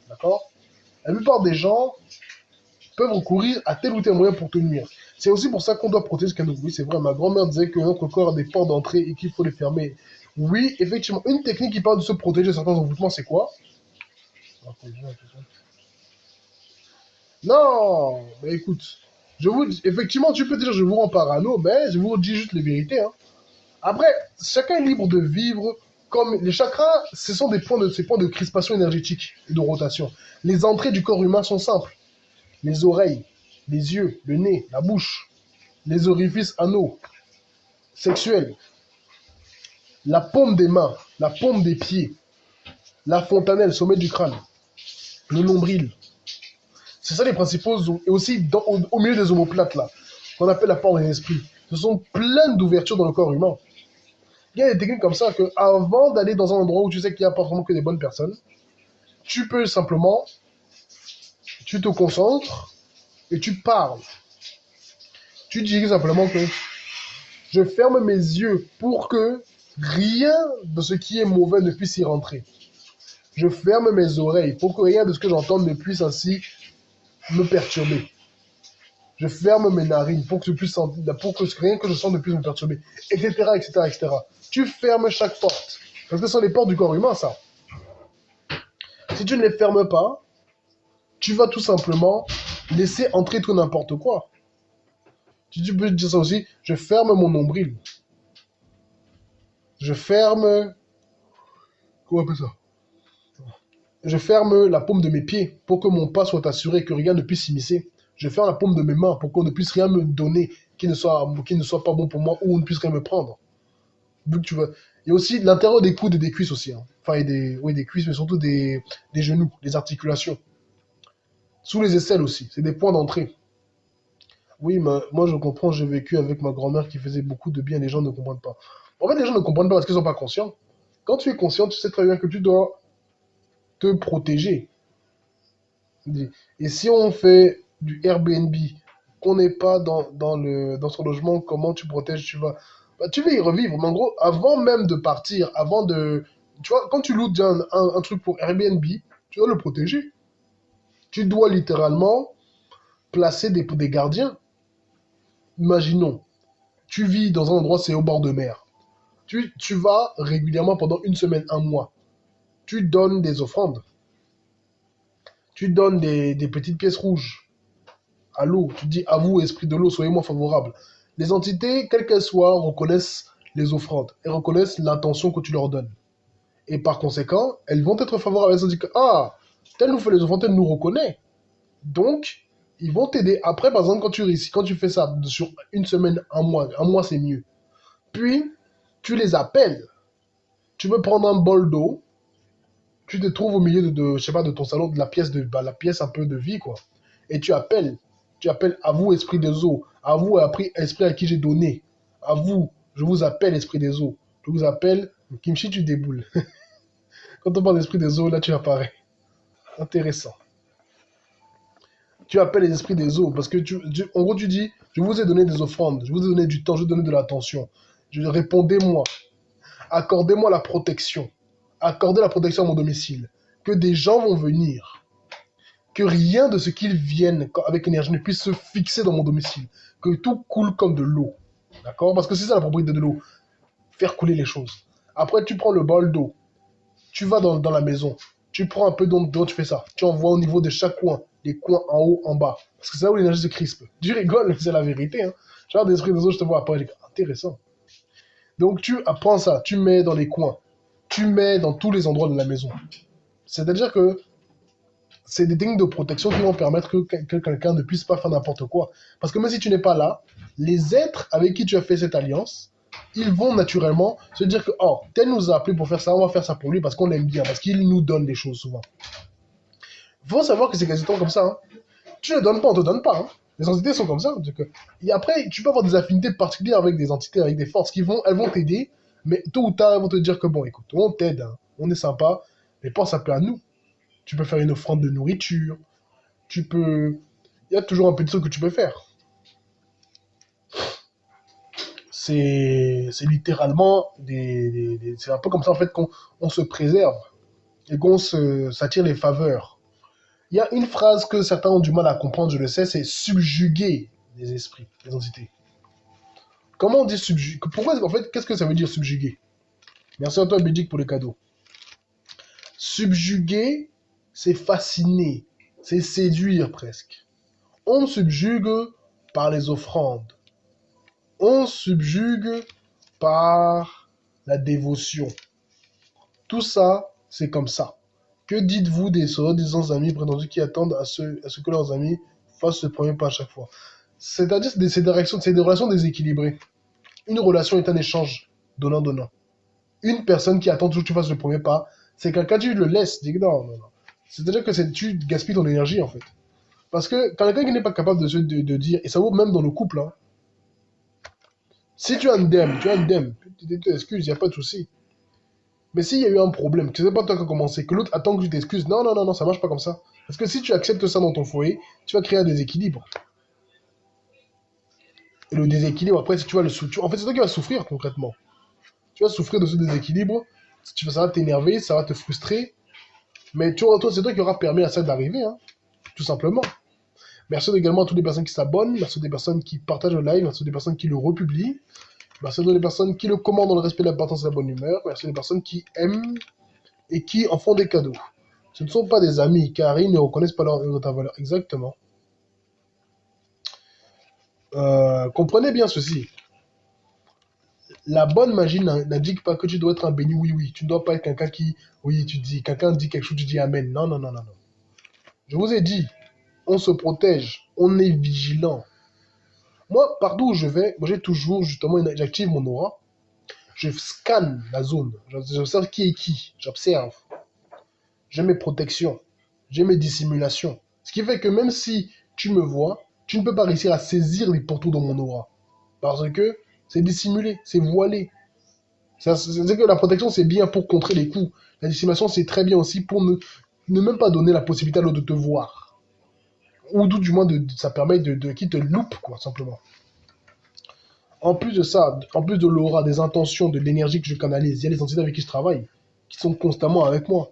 D'accord? La plupart des gens peuvent recourir à tel ou tel moyen pour te nuire. C'est aussi pour ça qu'on doit protéger ce qu'elle nous. Oui, c'est vrai, ma grand-mère disait que notre corps a des portes d'entrée et qu'il faut les fermer. Oui, effectivement, une technique qui parle de se protéger de certains envoûtements, c'est quoi? Non, mais écoute, effectivement, tu peux dire je vous rends parano, mais je vous dis juste les vérités. Hein. Après, chacun est libre de vivre comme les chakras, ces points de crispation énergétique et de rotation. Les entrées du corps humain sont simples. Les oreilles, les yeux, le nez, la bouche, les orifices anaux, sexuels, la paume des mains, la paume des pieds, la fontanelle, sommet du crâne, le nombril. C'est ça les principaux, et aussi au milieu des omoplates là, qu'on appelle la porte des esprits. Ce sont plein d'ouvertures dans le corps humain. Il y a des techniques comme ça que avant d'aller dans un endroit où tu sais qu'il n'y a pas vraiment que des bonnes personnes, tu peux simplement, tu te concentres et tu parles. Tu dis simplement que je ferme mes yeux pour que rien de ce qui est mauvais ne puisse y rentrer. Je ferme mes oreilles pour que rien de ce que j'entends ne puisse ainsi me perturber. Je ferme mes narines pour que, rien que je sente ne puisse me perturber, etc., etc., etc. Tu fermes chaque porte. Parce que ce sont les portes du corps humain, ça. Si tu ne les fermes pas, tu vas tout simplement laisser entrer tout n'importe quoi. Tu peux dire ça aussi, je ferme mon nombril. Je ferme... Comment on appelle ça? Je ferme la paume de mes pieds pour que mon pas soit assuré, que rien ne puisse s'immiscer. Je ferme la paume de mes mains pour qu'on ne puisse rien me donner qui ne soit pas bon pour moi ou on ne puisse rien me prendre. Vu que tu veux. Il y a aussi l'intérieur des coudes et des cuisses aussi. Hein. Enfin, des cuisses, mais surtout des genoux, des articulations. Sous les aisselles aussi. C'est des points d'entrée. Oui, mais moi je comprends, j'ai vécu avec ma grand-mère qui faisait beaucoup de bien, les gens ne comprennent pas. En fait, les gens ne comprennent pas parce qu'ils ne sont pas conscients. Quand tu es conscient, tu sais très bien que tu dois te protéger. Et si on fait du Airbnb, qu'on n'est pas dans son logement, comment tu protèges, tu vas y revivre. Mais en gros, avant même de partir, tu vois, quand tu loues un truc pour Airbnb, tu dois le protéger. Tu dois littéralement placer des gardiens. Imaginons, tu vis dans un endroit, c'est au bord de mer. Tu vas régulièrement pendant une semaine, un mois. Tu donnes des offrandes. Tu donnes des petites pièces rouges à l'eau. Tu dis à vous, esprit de l'eau, soyez-moi favorable. Les entités, quelles qu'elles soient, reconnaissent les offrandes et reconnaissent l'intention que tu leur donnes. Et par conséquent, elles vont être favorables. Elles se disent que, ah, tel nous fait les offrandes, tel nous reconnaît. Donc, ils vont t'aider. Après, par exemple, quand tu fais ça sur une semaine, un mois c'est mieux. Puis, tu les appelles. Tu veux prendre un bol d'eau. Tu te trouves au milieu je sais pas, de ton salon, de la pièce un peu de vie, quoi. Et tu appelles à vous, esprit des eaux, à vous, esprit à qui j'ai donné, à vous, Je vous appelle esprit des eaux. Je vous appelle Kimchi, tu déboules. Quand on parle d'esprit des eaux, là, tu apparais. Intéressant. Tu appelles les esprits des eaux parce que, en gros, tu dis, je vous ai donné des offrandes, je vous ai donné du temps, je vous ai donné de l'attention. Répondez-moi, accordez-moi la protection. Accordez la protection à mon domicile. Que des gens vont venir. Que rien de ce qu'ils viennent avec énergie ne puisse se fixer dans mon domicile. Que tout coule comme de l'eau. D'accord? Parce que c'est ça la propriété de l'eau. Faire couler les choses. Après, tu prends le bol d'eau. Tu vas dans la maison. Tu prends un peu d'eau, tu fais ça. Tu envoies au niveau de chaque coin. Les coins en haut, en bas. Parce que c'est là où l'énergie se crispe. Tu rigoles, mais c'est la vérité. Hein. Genre d'esprit des eaux, je te vois après. Intéressant. Donc tu apprends ça. Tu mets dans les coins. Tu mets dans tous les endroits de la maison. C'est-à-dire que c'est des techniques de protection qui vont permettre que quelqu'un ne puisse pas faire n'importe quoi. Parce que même si tu n'es pas là, les êtres avec qui tu as fait cette alliance, ils vont naturellement se dire que, oh, tel nous a appelé pour faire ça, on va faire ça pour lui parce qu'on l'aime bien, parce qu'il nous donne des choses souvent. Il faut savoir que c'est quasiment comme ça. Hein. Tu ne donnes pas, on ne te donne pas. Hein. Les entités sont comme ça. Et après, tu peux avoir des affinités particulières avec des entités, avec des forces elles vont t'aider, mais tôt ou tard, elles vont te dire que, bon, écoute, on t'aide, hein, on est sympa, mais pense un peu à nous. Tu peux faire une offrande de nourriture. Tu peux... Il y a toujours un petit truc que tu peux faire. C'est littéralement c'est un peu comme ça en fait qu'on se préserve et qu'on s'attire les faveurs. Il y a une phrase que certains ont du mal à comprendre, je le sais, c'est subjuguer les esprits, les entités. Comment on dit subjuguer? Pourquoi, en fait, qu'est-ce que ça veut dire subjuguer? Merci à toi, Bédic, pour le cadeau. Subjuguer, c'est fasciner, c'est séduire presque. On subjugue par les offrandes. On subjugue par la dévotion. Tout ça, c'est comme ça. Que dites-vous des soi-disant amis prétendus qui attendent à ce que leurs amis fassent le premier pas à chaque fois? C'est-à-dire que c'est des relations déséquilibrées. Une relation est un échange donnant-donnant. Une personne qui attend toujours que tu fasses le premier pas, c'est quelqu'un tu le laisses. Dis non, non, non. C'est-à-dire que tu gaspilles ton énergie en fait. Parce que quand quelqu'un qui n'est pas capable de dire, et ça vaut même dans le couple, hein, si tu as un dème, tu as un dème. Tu t'excuses, il n'y a pas de souci. Mais s'il y a eu un problème, que c'est pas toi qui as commencé, que l'autre attend que tu t'excuses, non, non, non, non, ça marche pas comme ça. Parce que si tu acceptes ça dans ton foyer, tu vas créer un déséquilibre. Et le déséquilibre, après, si tu vas le souffrir, en fait, c'est toi qui vas souffrir concrètement. Tu vas souffrir de ce déséquilibre, ça va t'énerver, ça va te frustrer, mais c'est toi qui aura permis à ça d'arriver, hein, tout simplement. Merci également à toutes les personnes qui s'abonnent, merci aux personnes qui partagent le live, merci aux personnes qui le republient, merci aux personnes qui le commandent dans le respect de l'importance de la bonne humeur, merci aux personnes qui aiment et qui en font des cadeaux. Ce ne sont pas des amis, car ils ne reconnaissent pas ta valeur. Exactement. Comprenez bien ceci. La bonne magie n'indique pas que tu dois être un béni oui-oui. Tu ne dois pas être quelqu'un qui, oui, tu dis, quelqu'un dit quelque chose, tu dis amen. Non, non, non, non, non. Je vous ai dit, on se protège, on est vigilant. Moi, partout où je vais, moi j'ai toujours, justement, j'active mon aura. Je scanne la zone. J'observe qui est qui. J'observe. J'ai mes protections. J'ai mes dissimulations. Ce qui fait que même si tu me vois, tu ne peux pas réussir à saisir les portaux dans mon aura. Parce que c'est dissimulé, c'est voilé. C'est que la protection, c'est bien pour contrer les coups. La dissimulation, c'est très bien aussi pour ne même pas donner la possibilité à l'autre de te voir. Ou du moins, ça permet qu'il te loupe, quoi, simplement. En plus de ça, en plus de l'aura, des intentions, de l'énergie que je canalise, il y a les entités avec qui je travaille, qui sont constamment avec moi.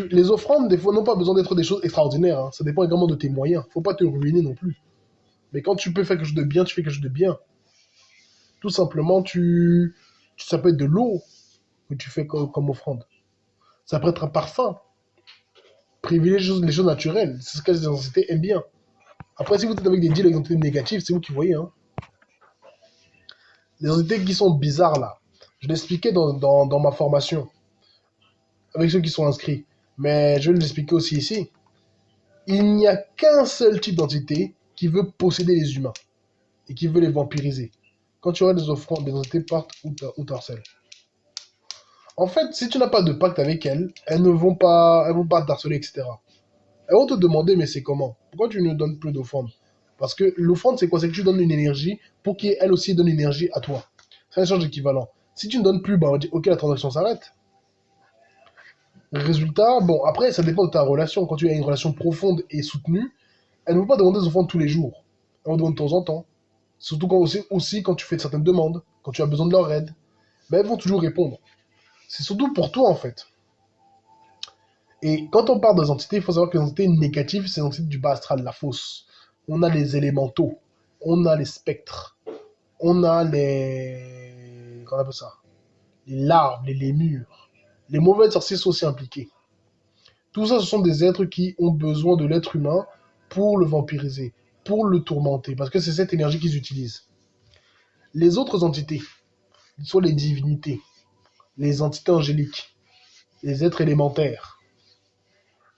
Les offrandes, des fois, n'ont pas besoin d'être des choses extraordinaires. Hein. Ça dépend également de tes moyens. Faut pas te ruiner non plus. Mais quand tu peux faire quelque chose de bien, tu fais quelque chose de bien. Tout simplement, ça peut être de l'eau que tu fais comme offrande. Ça peut être un parfum. Privilégier les choses naturelles. C'est ce que les entités aiment bien. Après, si vous êtes avec des deals avec des entités négatives, c'est vous qui voyez. Hein. Les entités qui sont bizarres là, je l'expliquais dans ma formation, avec ceux qui sont inscrits. Mais je vais l'expliquer aussi ici. Il n'y a qu'un seul type d'entité qui veut posséder les humains et qui veut les vampiriser. Quand tu auras des offrandes, des entités partent ou t'harcèlent. En fait, si tu n'as pas de pacte avec elles, elles vont pas t'harceler, etc. Elles vont te demander, mais c'est comment? Pourquoi tu ne donnes plus d'offrandes? Parce que l'offrande, c'est quoi? C'est que tu donnes une énergie pour qu'elle aussi donne une énergie à toi. C'est un échange équivalent. Si tu ne donnes plus, bah, on va dire, ok, la transaction s'arrête. Résultat, bon, après, ça dépend de ta relation. Quand tu as une relation profonde et soutenue, elle ne veut pas demander aux enfants tous les jours. Elle en demande de temps en temps. Surtout aussi quand tu fais certaines demandes, quand tu as besoin de leur aide. Mais elles vont toujours répondre. C'est surtout pour toi, en fait. Et quand on parle des entités, il faut savoir que les entités négatives, c'est les entités du bas astral, la fausse. On a les élémentaux, on a les spectres, on a les... Comment on appelle ça? Les larves, les lémures. Les mauvais sorciers sont aussi impliqués. Tout ça, ce sont des êtres qui ont besoin de l'être humain pour le vampiriser, pour le tourmenter, parce que c'est cette énergie qu'ils utilisent. Les autres entités, soit les divinités, les entités angéliques, les êtres élémentaires,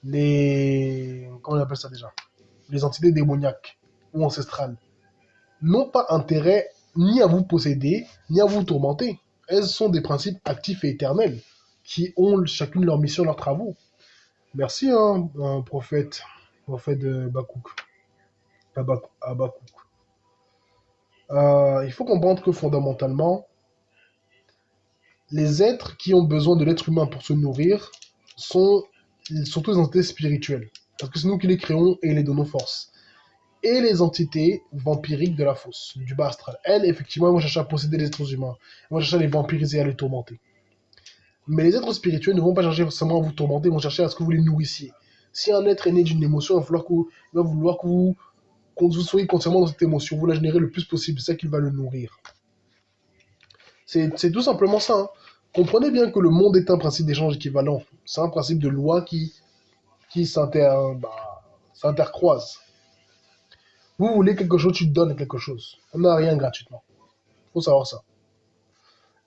les... Comment on appelle ça déjà? Les entités démoniaques ou ancestrales, n'ont pas intérêt ni à vous posséder, ni à vous tourmenter. Elles sont des principes actifs et éternels, qui ont chacune leur mission, leurs travaux. Merci, hein, prophète de Bakouk. Habakkuk. Il faut comprendre que fondamentalement, les êtres qui ont besoin de l'être humain pour se nourrir sont surtout des entités spirituelles. Parce que c'est nous qui les créons et les donnons force. Et les entités vampiriques de la fosse, du bas astral. Elles, effectivement, elles vont chercher à posséder les êtres humains. Elles vont chercher à les vampiriser, à les tourmenter. Mais les êtres spirituels ne vont pas chercher forcément à vous tourmenter, ils vont chercher à ce que vous les nourrissiez. Si un être est né d'une émotion, il va vouloir que vous soyez consciemment dans cette émotion, vous la générez le plus possible, c'est ça qu'il va le nourrir. C'est tout simplement ça. Hein. Comprenez bien que le monde est un principe d'échange équivalent. C'est un principe de loi qui s'intercroise. Vous voulez quelque chose, tu te donnes quelque chose. On n'a rien gratuitement. Il faut savoir ça.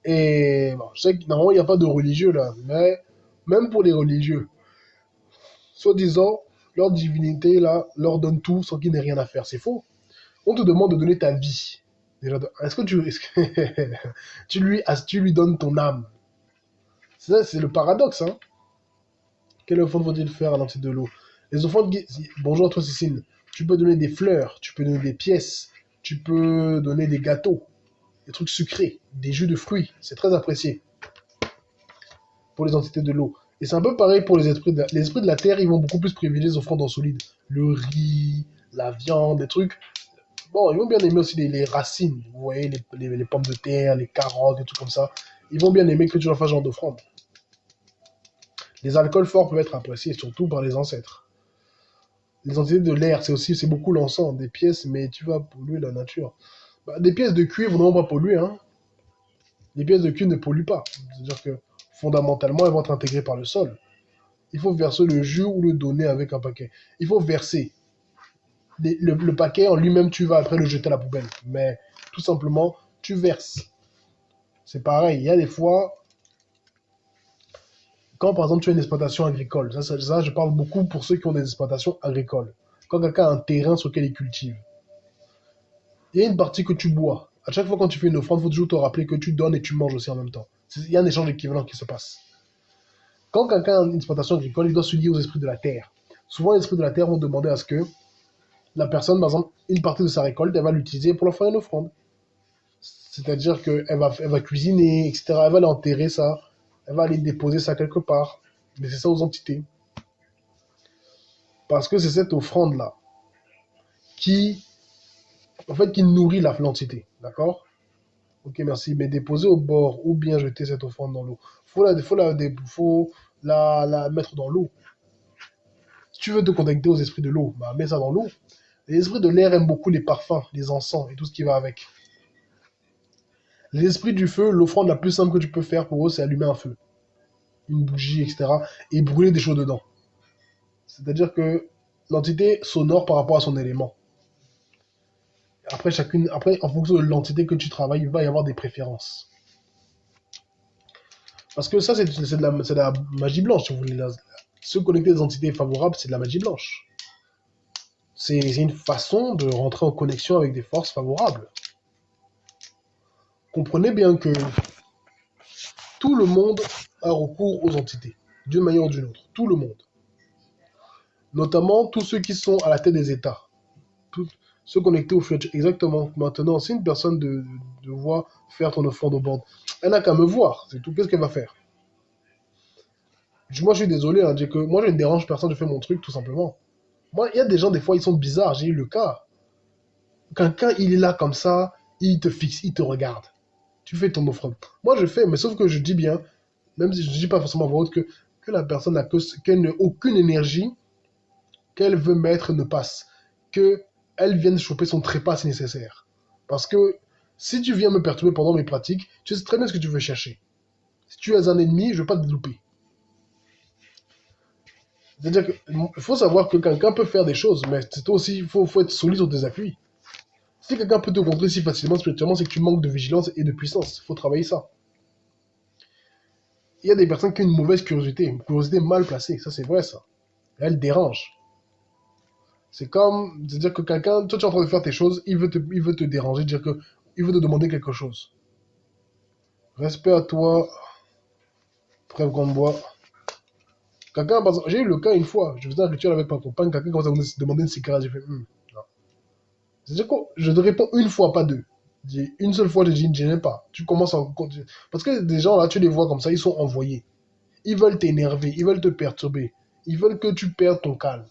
Et bon, je sais que normalement, il n'y a pas de religieux là, mais même pour les religieux, soi-disant, leur divinité là, leur donne tout sans qu'ils n'aient rien à faire. C'est faux. On te demande de donner ta vie. Déjà, est-ce que tu lui donnes ton âme? C'est ça, c'est le paradoxe, hein. Quel enfant faut-il faire à l'entrée de l'eau? Les enfants Bonjour à toi, Cécile. Tu peux donner des fleurs, tu peux donner des pièces, tu peux donner des gâteaux, des trucs sucrés, des jus de fruits. C'est très apprécié pour les entités de l'eau. Et c'est un peu pareil pour les esprits les esprits de la terre, ils vont beaucoup plus privilégier les offrandes en solide. Le riz, la viande, des trucs. Bon, ils vont bien aimer aussi les racines. Vous voyez, les pommes de terre, les carottes, des trucs comme ça. Ils vont bien aimer que tu leur fasses ce genre d'offrande. Les alcools forts peuvent être appréciés, surtout par les ancêtres. Les entités de l'air, c'est beaucoup l'encens, des pièces, mais tu vas polluer la nature. Bah, des pièces de cuivre ne vont pas polluer, hein. Les pièces de cuivre ne polluent pas. C'est-à-dire que fondamentalement, elles vont être intégrées par le sol. Il faut verser le jus ou le donner avec un paquet. Il faut verser. Le paquet en lui-même, tu vas après le jeter à la poubelle. Mais tout simplement, tu verses. C'est pareil. Il y a des fois, quand par exemple tu as une exploitation agricole, ça je parle beaucoup pour ceux qui ont des exploitations agricoles. Quand quelqu'un a un terrain sur lequel il cultive, il y a une partie que tu bois. À chaque fois quand tu fais une offrande, il faut toujours te rappeler que tu donnes et tu manges aussi en même temps. Il y a un échange équivalent qui se passe. Quand quelqu'un a une exploitation agricole, il doit se lier aux esprits de la terre. Souvent, les esprits de la terre vont demander à ce que la personne, par exemple, une partie de sa récolte, elle va l'utiliser pour leur faire une offrande. C'est-à-dire elle va cuisiner, etc. Elle va l'enterrer ça. Elle va aller déposer ça quelque part. Mais c'est ça aux entités. Parce que c'est cette offrande-là qui, en fait, qui nourrit l'entité. D'accord? Ok, merci. Mais déposer au bord ou bien jeter cette offrande dans l'eau. Faut la mettre dans l'eau. Si tu veux te connecter aux esprits de l'eau, bah, mets ça dans l'eau. Les esprits de l'air aiment beaucoup les parfums, les encens et tout ce qui va avec. Les esprits du feu, l'offrande la plus simple que tu peux faire pour eux, c'est allumer un feu, une bougie, etc. et brûler des choses dedans. C'est-à-dire que l'entité s'honore par rapport à son élément. Après, en fonction de l'entité que tu travailles, il va y avoir des préférences. Parce que ça, c'est de la magie blanche, si vous voulez. Se connecter des entités favorables, c'est de la magie blanche. C'est une façon de rentrer en connexion avec des forces favorables. Comprenez bien que tout le monde a recours aux entités, d'une manière ou d'une autre. Tout le monde. Notamment tous ceux qui sont à la tête des États. Se connecter au futur. Exactement. Maintenant, si une personne devoir faire ton offrande au bord. Elle n'a qu'à me voir, c'est tout. Qu'est-ce qu'elle va faire? Moi, je suis désolé, hein, dire que moi, je ne dérange personne, je fais mon truc, tout simplement. Moi, il y a des gens, des fois, ils sont bizarres. J'ai eu le cas. Quelqu'un, il est là comme ça, il te fixe, il te regarde. Tu fais ton offrande. Moi, je fais, mais sauf que je dis bien, même si je ne dis pas forcément à voix haute, que la personne n'a qu'elle n'a aucune énergie qu'elle veut mettre ne passe. Que elle vienne choper son trépas si nécessaire. Parce que si tu viens me perturber pendant mes pratiques, tu sais très bien ce que tu veux chercher. Si tu es un ennemi, je ne veux pas te louper. C'est-à-dire qu'il faut savoir que quelqu'un peut faire des choses, mais c'est toi aussi, il faut être solide sur tes appuis. Si quelqu'un peut te contrer si facilement spirituellement, c'est que tu manques de vigilance et de puissance. Il faut travailler ça. Il y a des personnes qui ont une mauvaise curiosité, une curiosité mal placée, ça c'est vrai ça. Elle dérange. C'est-à-dire que quelqu'un, toi tu es en train de faire tes choses, il veut te déranger, dire que il veut te demander quelque chose. Respect à toi, frère Grandbois. Quelqu'un, j'ai eu le cas une fois, je faisais un rituel avec ma compagne, quelqu'un commence à me demander une cigarette, j'ai fait, non. C'est-à-dire que je te réponds une fois, pas deux. Une seule fois, j'ai dit, je n'aime pas. Tu commences à... Parce que des gens là, tu les vois comme ça, ils sont envoyés. Ils veulent t'énerver, ils veulent te perturber. Ils veulent que tu perdes ton calme.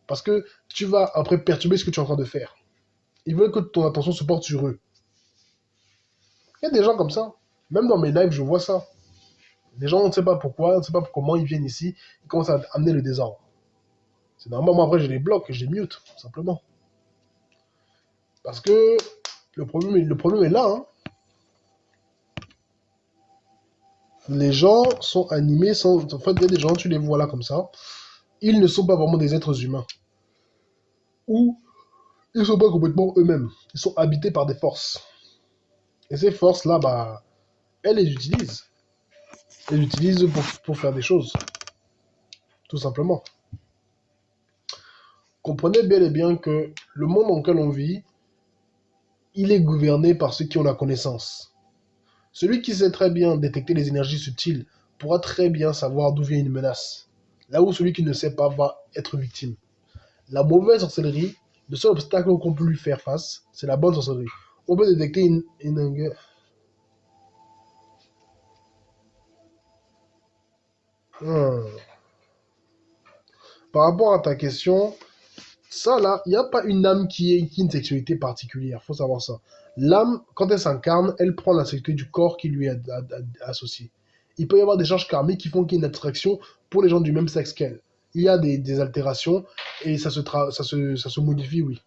Parce que tu vas après perturber ce que tu es en train de faire. Ils veulent que ton attention se porte sur eux. Il y a des gens comme ça. Même dans mes lives, je vois ça. Les gens, on ne sait pas pourquoi, on ne sait pas comment ils viennent ici, ils commencent à amener le désordre. C'est normal, moi après je les bloque, je les mute, simplement. Parce que le problème est là. Hein. Les gens sont animés, en fait, il y a des gens, tu les vois là comme ça, ils ne sont pas vraiment des êtres humains. Ou ils ne sont pas complètement eux-mêmes. Ils sont habités par des forces. Et ces forces-là, bah, elles les utilisent. Elles les utilisent pour faire des choses. Tout simplement. Comprenez bien et bien que le monde dans lequel on vit, il est gouverné par ceux qui ont la connaissance. Celui qui sait très bien détecter les énergies subtiles pourra très bien savoir d'où vient une menace. Là où celui qui ne sait pas va être victime. La mauvaise sorcellerie, le seul obstacle qu'on peut lui faire face, c'est la bonne sorcellerie. On peut détecter une... Hmm. Par rapport à ta question, ça là, il n'y a pas une âme qui a une sexualité particulière, faut savoir ça. L'âme, quand elle s'incarne, elle prend la sexualité du corps qui lui est associé. Il peut y avoir des charges karmiques qui font qu'il y ait une attraction pour les gens du même sexe qu'elle. Il y a des altérations et ça se modifie, oui.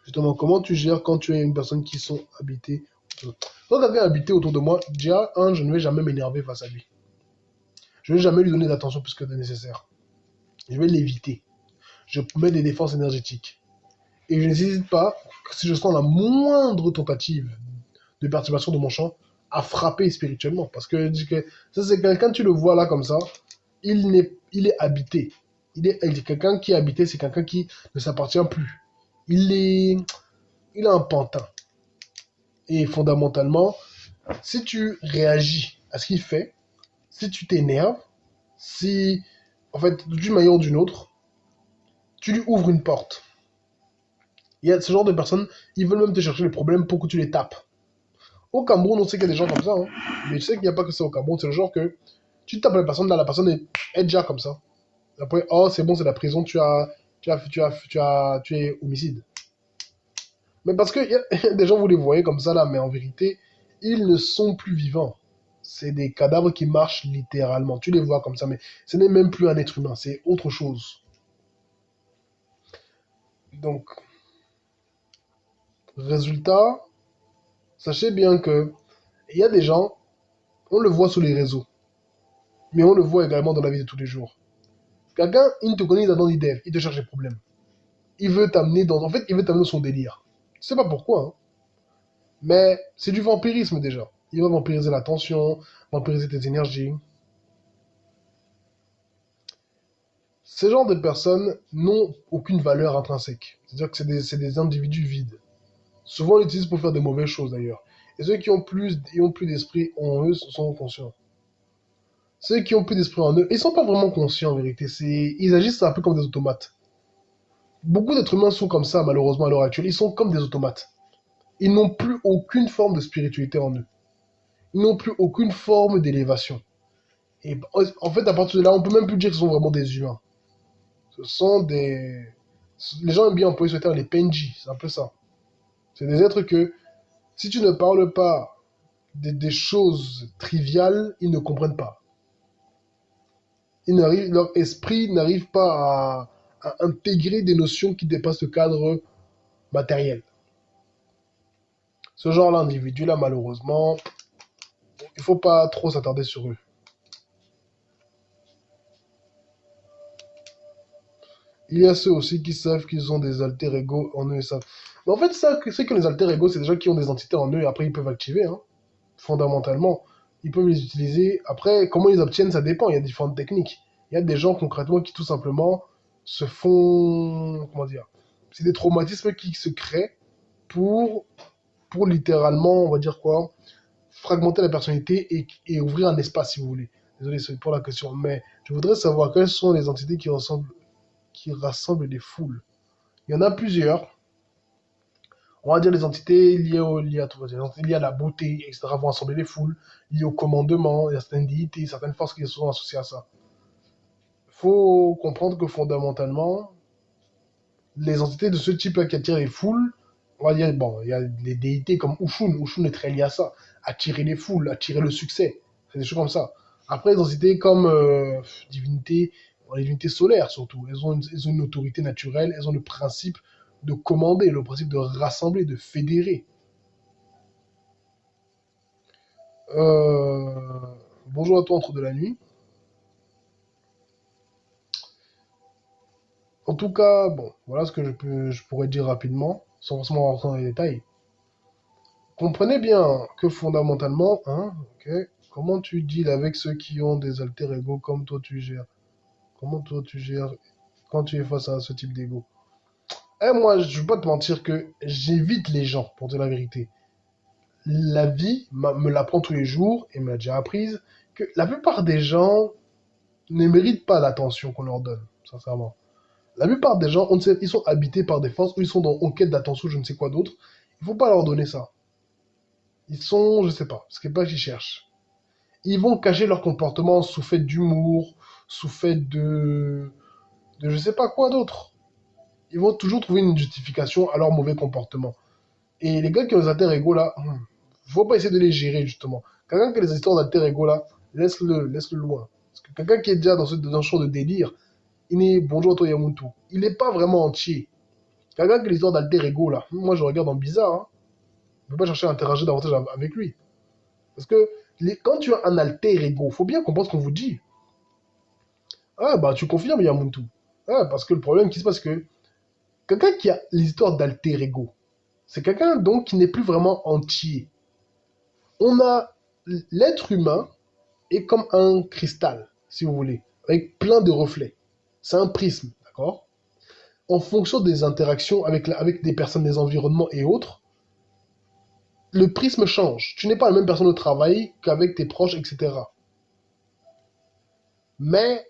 Justement, comment tu gères quand tu es une personne qui sont habitées quand quelqu'un est habité autour de moi, déjà, je ne vais jamais m'énerver face à lui. Je ne vais jamais lui donner d'attention plus que de nécessaire. Je vais l'éviter. Je mets des défenses énergétiques. Et je n'hésite pas, si je sens la moindre tentative de perturbation de mon champ, à frapper spirituellement. Parce que ça, c'est quelqu'un, tu le vois là comme ça, il est habité. Quelqu'un qui est habité, c'est quelqu'un qui ne s'appartient plus. Il a un pantin. Et fondamentalement, si tu réagis à ce qu'il fait, si tu t'énerves, si, en fait, d'une manière ou d'une autre, tu lui ouvres une porte. Il y a ce genre de personnes, ils veulent même te chercher les problèmes pour que tu les tapes. Au Cameroun, on sait qu'il y a des gens comme ça, hein. Mais je sais qu'il n'y a pas que ça au Cameroun. C'est le genre que tu tapes la personne, là, la personne est déjà comme ça. Après, oh, c'est bon, c'est la prison, tu es homicide. Mais parce que y a des gens, vous les voyez comme ça, là, mais en vérité, ils ne sont plus vivants. C'est des cadavres qui marchent littéralement. Tu les vois comme ça, mais ce n'est même plus un être humain, c'est autre chose. Donc, résultat, sachez bien que il y a des gens, on le voit sur les réseaux, mais on le voit également dans la vie de tous les jours. Quelqu'un, il te connaît, il dans l'idée, il te cherche des problèmes. Il veut t'amener dans... En fait, il veut t'amener dans son délire. Je sais pas pourquoi, hein. Mais c'est du vampirisme déjà. Il va vampiriser l'attention, vampiriser tes énergies. Ces genres de personnes n'ont aucune valeur intrinsèque. C'est-à-dire que c'est des individus vides. Souvent, on l'utilise pour faire de mauvaises choses d'ailleurs. Et ceux qui ont plus d'esprit en eux sont conscients. Ceux qui ont plus d'esprit en eux, ils sont pas vraiment conscients en vérité. Ils agissent un peu comme des automates. Beaucoup d'êtres humains sont comme ça, malheureusement, à l'heure actuelle. Ils sont comme des automates. Ils n'ont plus aucune forme de spiritualité en eux. Ils n'ont plus aucune forme d'élévation. Et en fait, à partir de là, on peut même plus dire que ce sont vraiment des humains. Ce sont des... Les gens aiment bien employer ce terme, les penji, c'est un peu ça. C'est des êtres que, si tu ne parles pas des choses triviales, ils ne comprennent pas. Leur esprit n'arrive pas à intégrer des notions qui dépassent le cadre matériel. Ce genre-là d'individus-là, malheureusement, il faut pas trop s'attarder sur eux. Il y a ceux aussi qui savent qu'ils ont des alter-ego en eux et savent. Mais en fait, ça, ceux qui ont des alter-ego, c'est des gens qui ont des entités en eux et après ils peuvent activer, hein, fondamentalement. Ils peuvent les utiliser. Après, comment ils obtiennent, ça dépend. Il y a différentes techniques. Il y a des gens concrètement qui tout simplement se font. Comment dire? C'est des traumatismes qui se créent pour, pour littéralement, on va dire quoi, fragmenter la personnalité et ouvrir un espace, si vous voulez. Désolé c'est pour la question, mais je voudrais savoir quelles sont les entités qui rassemblent des foules. Il y en a plusieurs. On va dire les entités liées à tout, les entités liées à la beauté, etc. vont rassembler les foules, liées au commandement, il y a certaines déités, certaines forces qui sont associées à ça. Il faut comprendre que fondamentalement, les entités de ce type-là qui attirent les foules, on va dire, bon, il y a les déités comme Ushun. Ushun est très lié à ça. Attirer les foules, attirer le succès. C'est des choses comme ça. Après, les entités comme divinités, les divinités solaires surtout, elles ont une autorité naturelle, elles ont le principe de commander, le principe de rassembler, de fédérer. Bonjour à toi entre de la nuit. En tout cas, bon, voilà ce que je pourrais dire rapidement, sans forcément rentrer dans les détails. Comprenez bien que fondamentalement, hein, ok, comment tu deals avec ceux qui ont des alter-ego comme toi tu gères? Comment toi tu gères quand tu es face à ce type d'ego? Eh, moi, je ne vais pas te mentir que j'évite les gens, pour dire la vérité. La vie me l'apprend tous les jours et me l'a déjà apprise que la plupart des gens ne méritent pas l'attention qu'on leur donne, sincèrement. La plupart des gens, on ne sait, ils sont habités par des forces ou ils sont en quête d'attention, je ne sais quoi d'autre. Il ne faut pas leur donner ça. Ils sont, je sais pas, ce n'est pas qu'ils cherchent. Ils vont cacher leur comportement sous fait d'humour, sous fait de je sais pas quoi d'autre. Ils vont toujours trouver une justification à leur mauvais comportement. Et les gars qui ont des alter ego là, faut pas essayer de les gérer justement. Quelqu'un qui a des histoires d'alter ego là, laisse-le loin. Parce que quelqu'un qui est déjà dans ce genre de délire, il est bonjour à toi Yamuntu. Il n'est pas vraiment entier. Quelqu'un qui a des histoires d'alter ego là, moi je regarde en bizarre, hein. Je ne peux pas chercher à interagir davantage avec lui. Parce que quand tu as un alter ego, faut bien comprendre ce qu'on vous dit. Ah, bah, tu confirmes, Yamuntu. Ah, parce que le problème qui se passe, c'est que quelqu'un qui a l'histoire d'alter ego, c'est quelqu'un donc qui n'est plus vraiment entier. On a l'être humain est comme un cristal, si vous voulez, avec plein de reflets. C'est un prisme, d'accord? En fonction des interactions avec des personnes, des environnements et autres, le prisme change. Tu n'es pas la même personne au travail qu'avec tes proches, etc. Mais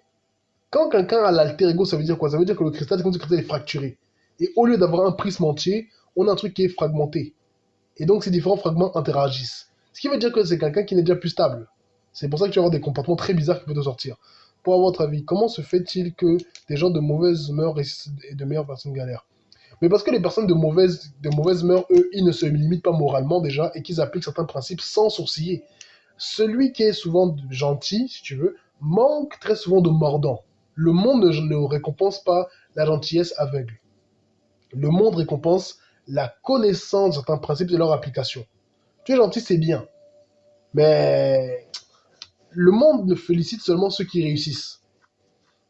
quand quelqu'un a l'alter ego, ça veut dire quoi? Ça veut dire que le cristal, c'est comme si le cristal est fracturé. Et au lieu d'avoir un prisme entier, on a un truc qui est fragmenté. Et donc, ces différents fragments interagissent. Ce qui veut dire que c'est quelqu'un qui n'est déjà plus stable. C'est pour ça que tu vas avoir des comportements très bizarres qui peuvent te sortir. Pour avoir votre avis, comment se fait-il que des gens de mauvaises mœurs et de meilleures personnes galèrent? Mais parce que les personnes de mauvaises mœurs, eux, ils ne se limitent pas moralement déjà et qu'ils appliquent certains principes sans sourciller. Celui qui est souvent gentil, si tu veux, manque très souvent de mordant. Le monde ne récompense pas la gentillesse aveugle. Le monde récompense la connaissance de certains principes et leur application. Tu es gentil, c'est bien. Mais le monde ne félicite seulement ceux qui réussissent.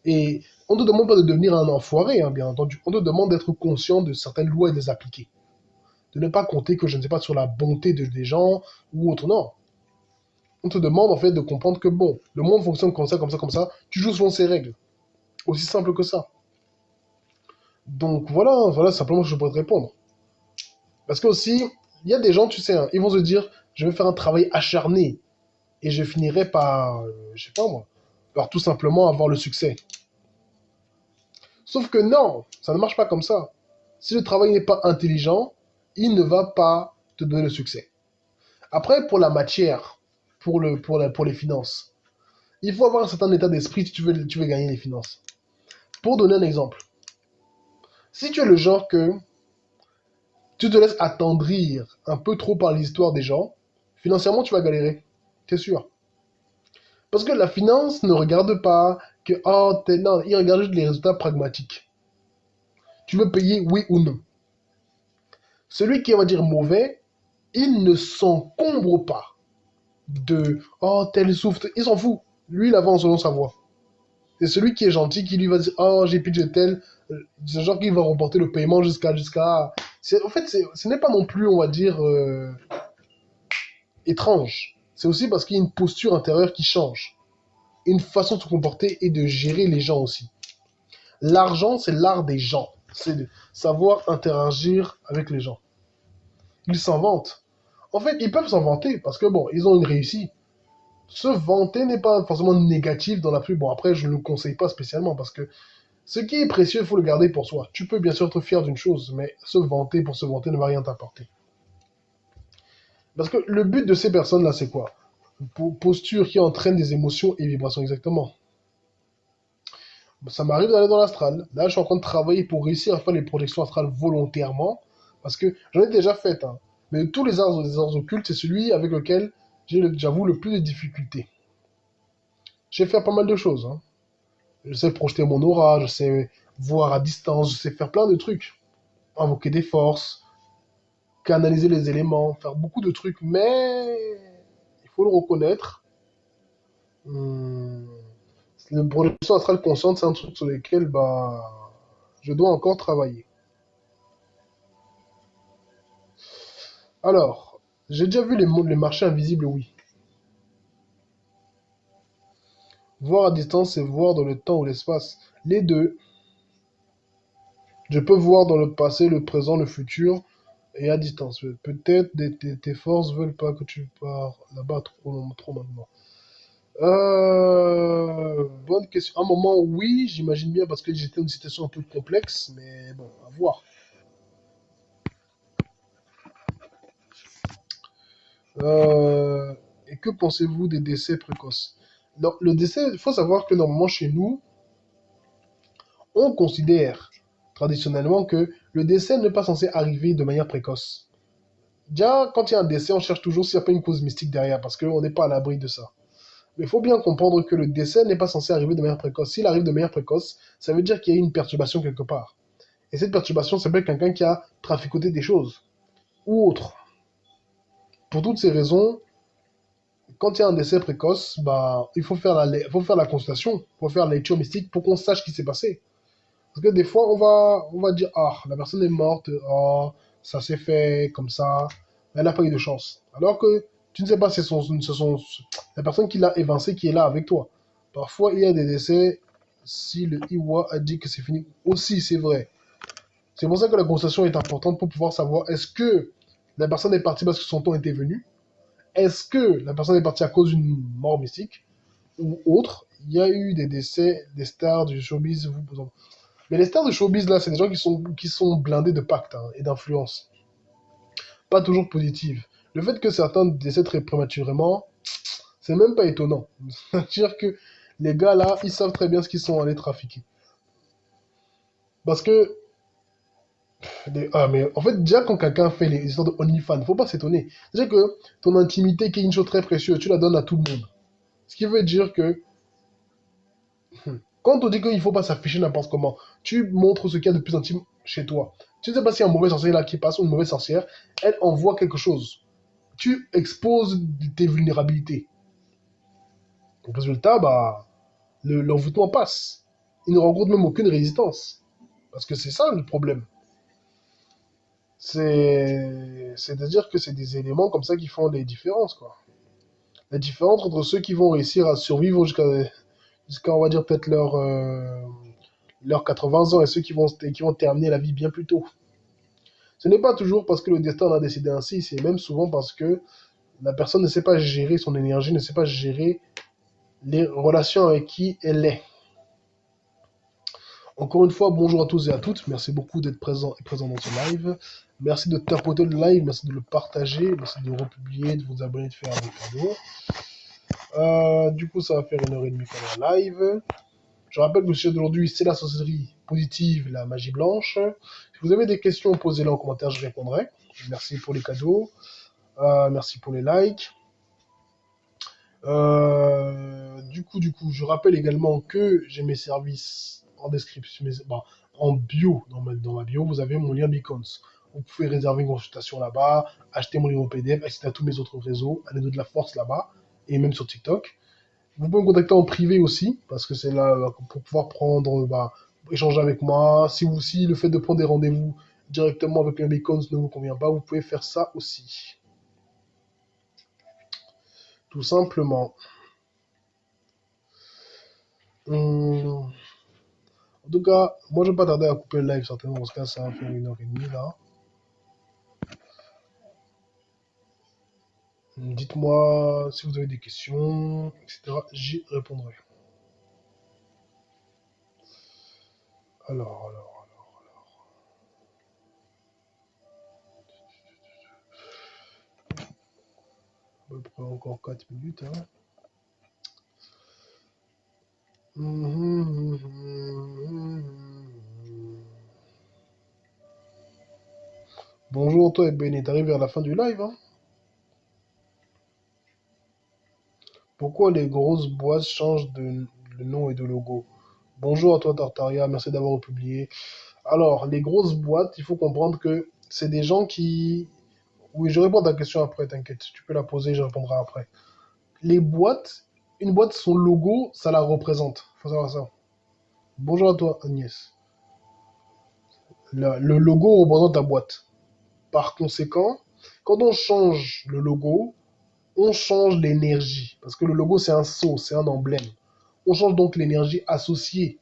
Et on ne te demande pas de devenir un enfoiré, hein, bien entendu. On te demande d'être conscient de certaines lois et de les appliquer. De ne pas compter que, je ne sais pas, sur la bonté des gens ou autre. Non. On te demande en fait de comprendre que bon, le monde fonctionne comme ça, comme ça, comme ça. Tu joues selon ses règles. Aussi simple que ça. Donc voilà simplement ce que je pourrais te répondre. Parce que aussi, il y a des gens, tu sais, hein, ils vont se dire, je vais faire un travail acharné et je finirai par, je sais pas moi, par tout simplement avoir le succès. Sauf que non, ça ne marche pas comme ça. Si le travail n'est pas intelligent, il ne va pas te donner le succès. Après, pour la matière, pour les finances, il faut avoir un certain état d'esprit si tu veux gagner les finances. Pour donner un exemple, si tu es le genre que tu te laisses attendrir un peu trop par l'histoire des gens, financièrement, tu vas galérer. C'est sûr. Parce que la finance ne regarde pas que, oh, non, il regarde juste les résultats pragmatiques. Tu veux payer oui ou non. Celui qui est, on va dire, mauvais, il ne s'encombre pas de, oh, tel souffre. Il s'en fout. Lui, il avance selon sa voie. C'est celui qui est gentil qui lui va dire, oh, j'ai pitché tel. C'est le genre qui va remporter le paiement jusqu'à. En fait, ce n'est pas non plus, on va dire, étrange. C'est aussi parce qu'il y a une posture intérieure qui change. Une façon de se comporter et de gérer les gens aussi. L'argent, c'est l'art des gens. C'est de savoir interagir avec les gens. Ils s'en vantent. En fait, ils peuvent s'en vanter parce que, bon, ils ont une réussite. Se vanter n'est pas forcément négatif dans la pluie. Bon, après, je ne le conseille pas spécialement parce que ce qui est précieux, il faut le garder pour soi. Tu peux bien sûr être fier d'une chose, mais se vanter pour se vanter ne va rien t'apporter. Parce que le but de ces personnes-là, c'est quoi? Posture qui entraîne des émotions et vibrations, exactement. Ça m'arrive d'aller dans l'astral. Là, je suis en train de travailler pour réussir à faire les projections astrales volontairement. Parce que j'en ai déjà fait. Hein. Mais de tous les arts occultes, c'est celui avec lequel j'ai, j'avoue, le plus de difficultés. Je sais faire pas mal de choses. Hein. Je sais projeter mon aura, je sais voir à distance, je sais faire plein de trucs. Invoquer des forces, canaliser les éléments, faire beaucoup de trucs. Mais il faut le reconnaître. Hum, Le projection astrale consciente, c'est un truc sur lequel je dois encore travailler. Alors, j'ai déjà vu les marchés invisibles, oui. Voir à distance, c'est voir dans le temps ou l'espace. Les deux. Je peux voir dans le passé, le présent, le futur, et à distance. Peut-être tes forces veulent pas que tu pars là-bas trop maintenant. Bonne question. Un moment, oui, j'imagine bien, parce que j'étais dans une situation un peu complexe, mais bon, à voir. Euh, et que pensez-vous des décès précoces? Donc, le décès, il faut savoir que normalement chez nous, on considère traditionnellement que le décès n'est pas censé arriver de manière précoce. Déjà, quand il y a un décès, on cherche toujours s'il n'y a pas une cause mystique derrière, parce qu'on n'est pas à l'abri de ça. Mais il faut bien comprendre que le décès n'est pas censé arriver de manière précoce. S'il arrive de manière précoce, ça veut dire qu'il y a une perturbation quelque part. Et cette perturbation, ça peut être quelqu'un qui a traficoté des choses, ou autre. Pour toutes ces raisons, quand il y a un décès précoce, il faut faire la consultation, il faut faire la lecture mystique pour qu'on sache ce qui s'est passé. Parce que des fois, on va dire, ah, la personne est morte, oh, ça s'est fait comme ça, elle n'a pas eu de chance. Alors que tu ne sais pas si c'est la personne qui l'a évincé qui est là avec toi. Parfois, il y a des décès, si le Iwa a dit que c'est fini, aussi, c'est vrai. C'est pour ça que la consultation est importante pour pouvoir savoir est-ce que la personne est partie parce que son temps était venu, est-ce que la personne est partie à cause d'une mort mystique, ou autre. Il y a eu des décès des stars du showbiz, mais les stars de showbiz, là, c'est des gens qui sont blindés de pactes hein, et d'influence. Pas toujours positives. Le fait que certains décèdent très prématurément, c'est même pas étonnant. C'est-à-dire que les gars, là, ils savent très bien ce qu'ils sont allés trafiquer. Parce que, mais en fait, déjà, quand quelqu'un fait les histoires de OnlyFans, faut pas s'étonner. Déjà que ton intimité, qui est une chose très précieuse, tu la donnes à tout le monde. Ce qui veut dire que, quand on dit qu'il faut pas s'afficher n'importe comment, tu montres ce qu'il y a de plus intime chez toi. Tu ne sais pas s'il y a un mauvais sorcier là qui passe ou une mauvaise sorcière, elle envoie quelque chose. Tu exposes tes vulnérabilités. Au résultat, l'envoûtement passe. Il ne rencontre même aucune résistance. Parce que c'est ça le problème. C'est-à-dire que c'est des éléments comme ça qui font les différences, quoi. La différence entre ceux qui vont réussir à survivre jusqu'à on va dire, peut-être leurs 80 ans et ceux qui vont terminer la vie bien plus tôt. Ce n'est pas toujours parce que le destin en a décidé ainsi, c'est même souvent parce que la personne ne sait pas gérer son énergie, ne sait pas gérer les relations avec qui elle est. Encore une fois, bonjour à tous et à toutes. Merci beaucoup d'être présent et présent dans ce live. Merci de tapoter le live, merci de le partager, merci de republier, de vous abonner, de faire vos cadeaux. Du coup, ça va faire 1h30 qu'on est en live. Je rappelle que le sujet d'aujourd'hui, c'est la sorcellerie positive, la magie blanche. Si vous avez des questions, posez-les en commentaire, je répondrai. Merci pour les cadeaux. Merci pour les likes. Du coup, je rappelle également que j'ai mes services en description, en bio, dans ma bio, vous avez mon lien Beacons. Vous pouvez réserver une consultation là-bas, acheter mon livre PDF, accéder à tous mes autres réseaux, aller de la force là-bas, et même sur TikTok. Vous pouvez me contacter en privé aussi, parce que c'est là pour pouvoir prendre, échanger avec moi. Si le fait de prendre des rendez-vous directement avec les Beacons ne vous convient pas, vous pouvez faire ça aussi. Tout simplement. Hum, En tout cas, moi je vais pas tarder à couper le live certainement, parce que là, ça va faire 1h30 là. Dites-moi si vous avez des questions, etc. J'y répondrai. Alors. À peu près encore 4 minutes. Hein. Bonjour, toi et Benny, t'arrives vers la fin du live. Hein. Pourquoi les grosses boîtes changent de nom et de logo? Bonjour à toi, Tartaria, merci d'avoir publié. Alors, les grosses boîtes, il faut comprendre que c'est des gens qui. Oui, je réponds à ta question après, t'inquiète. Tu peux la poser, je répondrai après. Les boîtes, une boîte, son logo, ça la représente. Faut savoir ça. Bonjour à toi, Agnès. Le logo représente ta boîte. Par conséquent, quand on change le logo, on change l'énergie. Parce que le logo, c'est un sceau, c'est un emblème. On change donc l'énergie associée.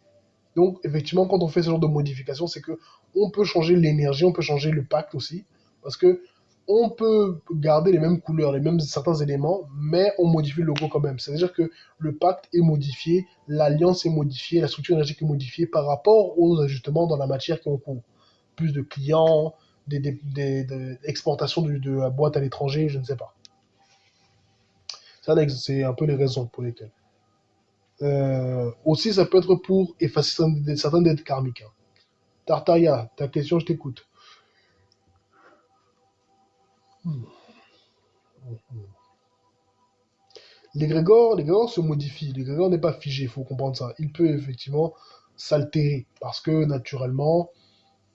Donc, effectivement, quand on fait ce genre de modification, c'est que on peut changer l'énergie, on peut changer le pacte aussi. Parce que on peut garder les mêmes couleurs, les mêmes certains éléments, mais on modifie le logo quand même. C'est-à-dire que le pacte est modifié, l'alliance est modifiée, la structure énergétique est modifiée par rapport aux ajustements dans la matière qui ont cours. Plus de clients, des exportations de la boîte à l'étranger, je ne sais pas. Ça, c'est un peu les raisons pour lesquelles. Aussi, ça peut être pour effacer certaines dettes karmiques. Hein. Tartaria, ta question, je t'écoute. Hmm. L'égrégore se modifie. L'égrégore n'est pas figé, il faut comprendre ça. Il peut effectivement s'altérer parce que naturellement,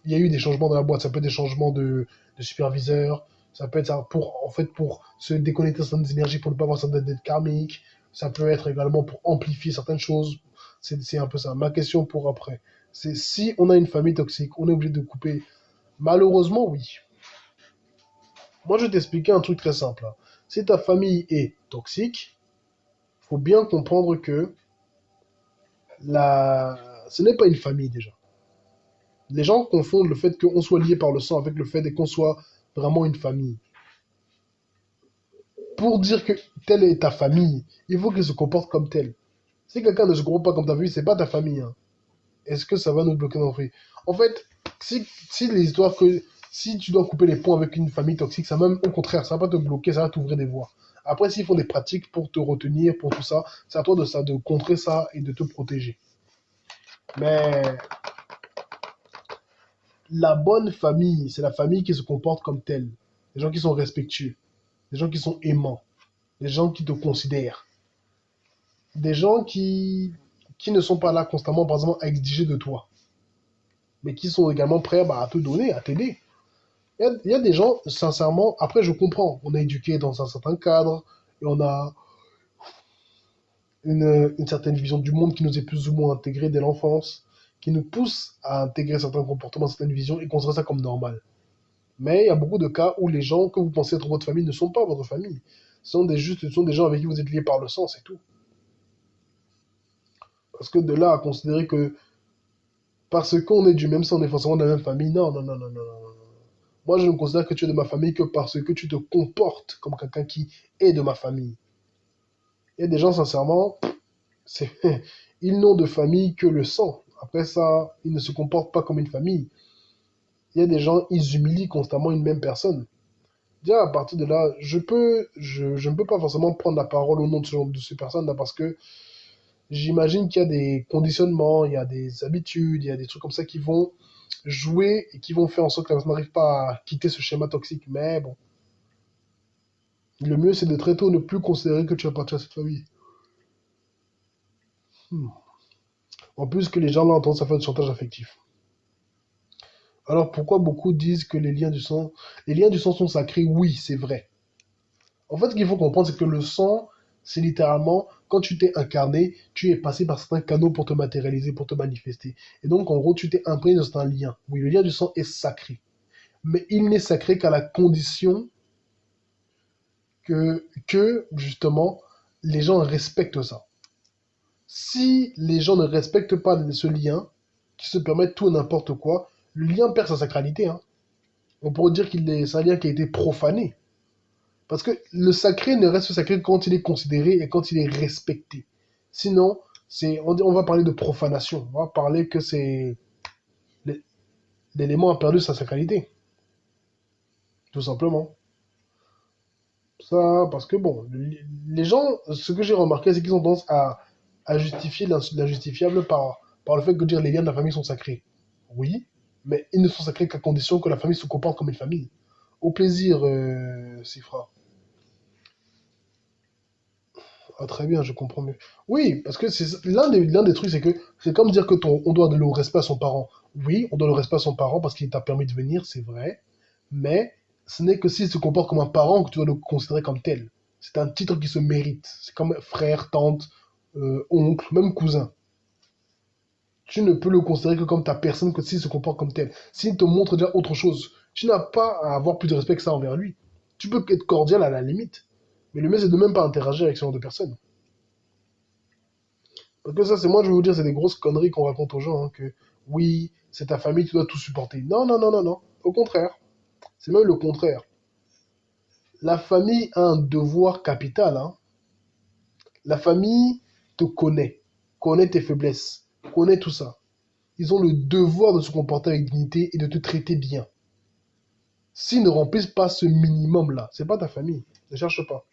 il y a eu des changements dans la boîte. Ça peut être des changements de superviseur. Ça peut être ça pour, en fait, pour se déconnecter de certaines énergies pour ne pas avoir certaines dettes karmiques. Ça peut être également pour amplifier certaines choses. C'est un peu ça. Ma question pour après, c'est si on a une famille toxique, on est obligé de couper. Malheureusement, oui. Moi, je vais t'expliquer un truc très simple. Hein. Si ta famille est toxique, faut bien comprendre que ce n'est pas une famille déjà. Les gens confondent le fait qu'on soit lié par le sang avec le fait qu'on soit vraiment une famille. Pour dire que telle est ta famille, il faut qu'elle se comporte comme telle. Si quelqu'un ne se comporte pas comme ta famille, c'est pas ta famille. Hein. Est-ce que ça va nous bloquer dans le fait? En fait, si les histoires que si tu dois couper les ponts avec une famille toxique, ça même au contraire, ça va pas te bloquer, ça va t'ouvrir des voies. Après, s'ils font des pratiques pour te retenir, pour tout ça, c'est à toi de contrer ça et de te protéger. Mais la bonne famille, c'est la famille qui se comporte comme telle. Des gens qui sont respectueux, des gens qui sont aimants, des gens qui te considèrent, des gens qui ne sont pas là constamment, par exemple, à exiger de toi, mais qui sont également prêts à te donner, à t'aider. Il y a des gens, sincèrement, après je comprends, on est éduqué dans un certain cadre, et on a une certaine vision du monde qui nous est plus ou moins intégrée dès l'enfance, qui nous pousse à intégrer certains comportements, certaines visions, et considérer ça comme normal. Mais il y a beaucoup de cas où les gens que vous pensez être votre famille ne sont pas votre famille. Ce sont des gens avec qui vous êtes liés par le sang, c'est tout. Parce que de là à considérer que parce qu'on est du même sang, on est forcément de la même famille, non, non, non, non, non, non. Moi, je ne considère que tu es de ma famille que parce que tu te comportes comme quelqu'un qui est de ma famille. Il y a des gens, sincèrement, c'est... ils n'ont de famille que le sang. Après ça, ils ne se comportent pas comme une famille. Il y a des gens, ils humilient constamment une même personne. Déjà, à partir de là, je ne peux pas forcément prendre la parole au nom de ces personnes-là parce que j'imagine qu'il y a des conditionnements, il y a des habitudes, il y a des trucs comme ça qui vont jouer et qui vont faire en sorte que la personne n'arrive pas à quitter ce schéma toxique. Mais bon, le mieux, c'est de très tôt ne plus considérer que tu appartiens à cette famille. Hmm. En plus que les gens là ont tendance à faire du chantage affectif. Alors pourquoi beaucoup disent que les liens du sang sont sacrés? Oui, c'est vrai. En fait, ce qu'il faut comprendre, c'est que le sang, c'est littéralement, quand tu t'es incarné, tu es passé par certains canaux pour te matérialiser, pour te manifester. Et donc, en gros, tu t'es imprégné dans un lien. Oui, le lien du sang est sacré. Mais il n'est sacré qu'à la condition que, justement, les gens respectent ça. Si les gens ne respectent pas ce lien, qui se permettent tout et n'importe quoi, le lien perd sa sacralité, hein. On pourrait dire c'est un lien qui a été profané. Parce que le sacré ne reste sacré que quand il est considéré et quand il est respecté. Sinon, on va parler de profanation. On va parler que l'élément a perdu sa sacralité. Tout simplement. Ça, parce que bon, les gens, ce que j'ai remarqué, c'est qu'ils ont tendance à justifier l'injustifiable par le fait que dire les liens de la famille sont sacrés. Oui, mais ils ne sont sacrés qu'à condition que la famille se comporte comme une famille. Au plaisir, Sifra. Ah, très bien, je comprends mieux. Oui, parce que c'est l'un des trucs, c'est que c'est comme dire que on doit le respect à son parent. Oui, on doit le respect à son parent parce qu'il t'a permis de venir, c'est vrai. Mais ce n'est que s'il se comporte comme un parent que tu dois le considérer comme tel. C'est un titre qui se mérite. C'est comme frère, tante, oncle, même cousin. Tu ne peux le considérer que comme ta personne que s'il se comporte comme tel. S'il te montre déjà autre chose, tu n'as pas à avoir plus de respect que ça envers lui. Tu peux être cordial à la limite. Mais le mieux, c'est de même pas interagir avec ce genre de personnes. Parce que ça, c'est moi, je vais vous dire, c'est des grosses conneries qu'on raconte aux gens, hein, que oui, c'est ta famille, tu dois tout supporter. Non, non, non, non, non. Au contraire. C'est même le contraire. La famille a un devoir capital, hein. La famille te connaît tes faiblesses, connaît tout ça. Ils ont le devoir de se comporter avec dignité et de te traiter bien. S'ils ne remplissent pas ce minimum-là, c'est pas ta famille. Ne cherche pas.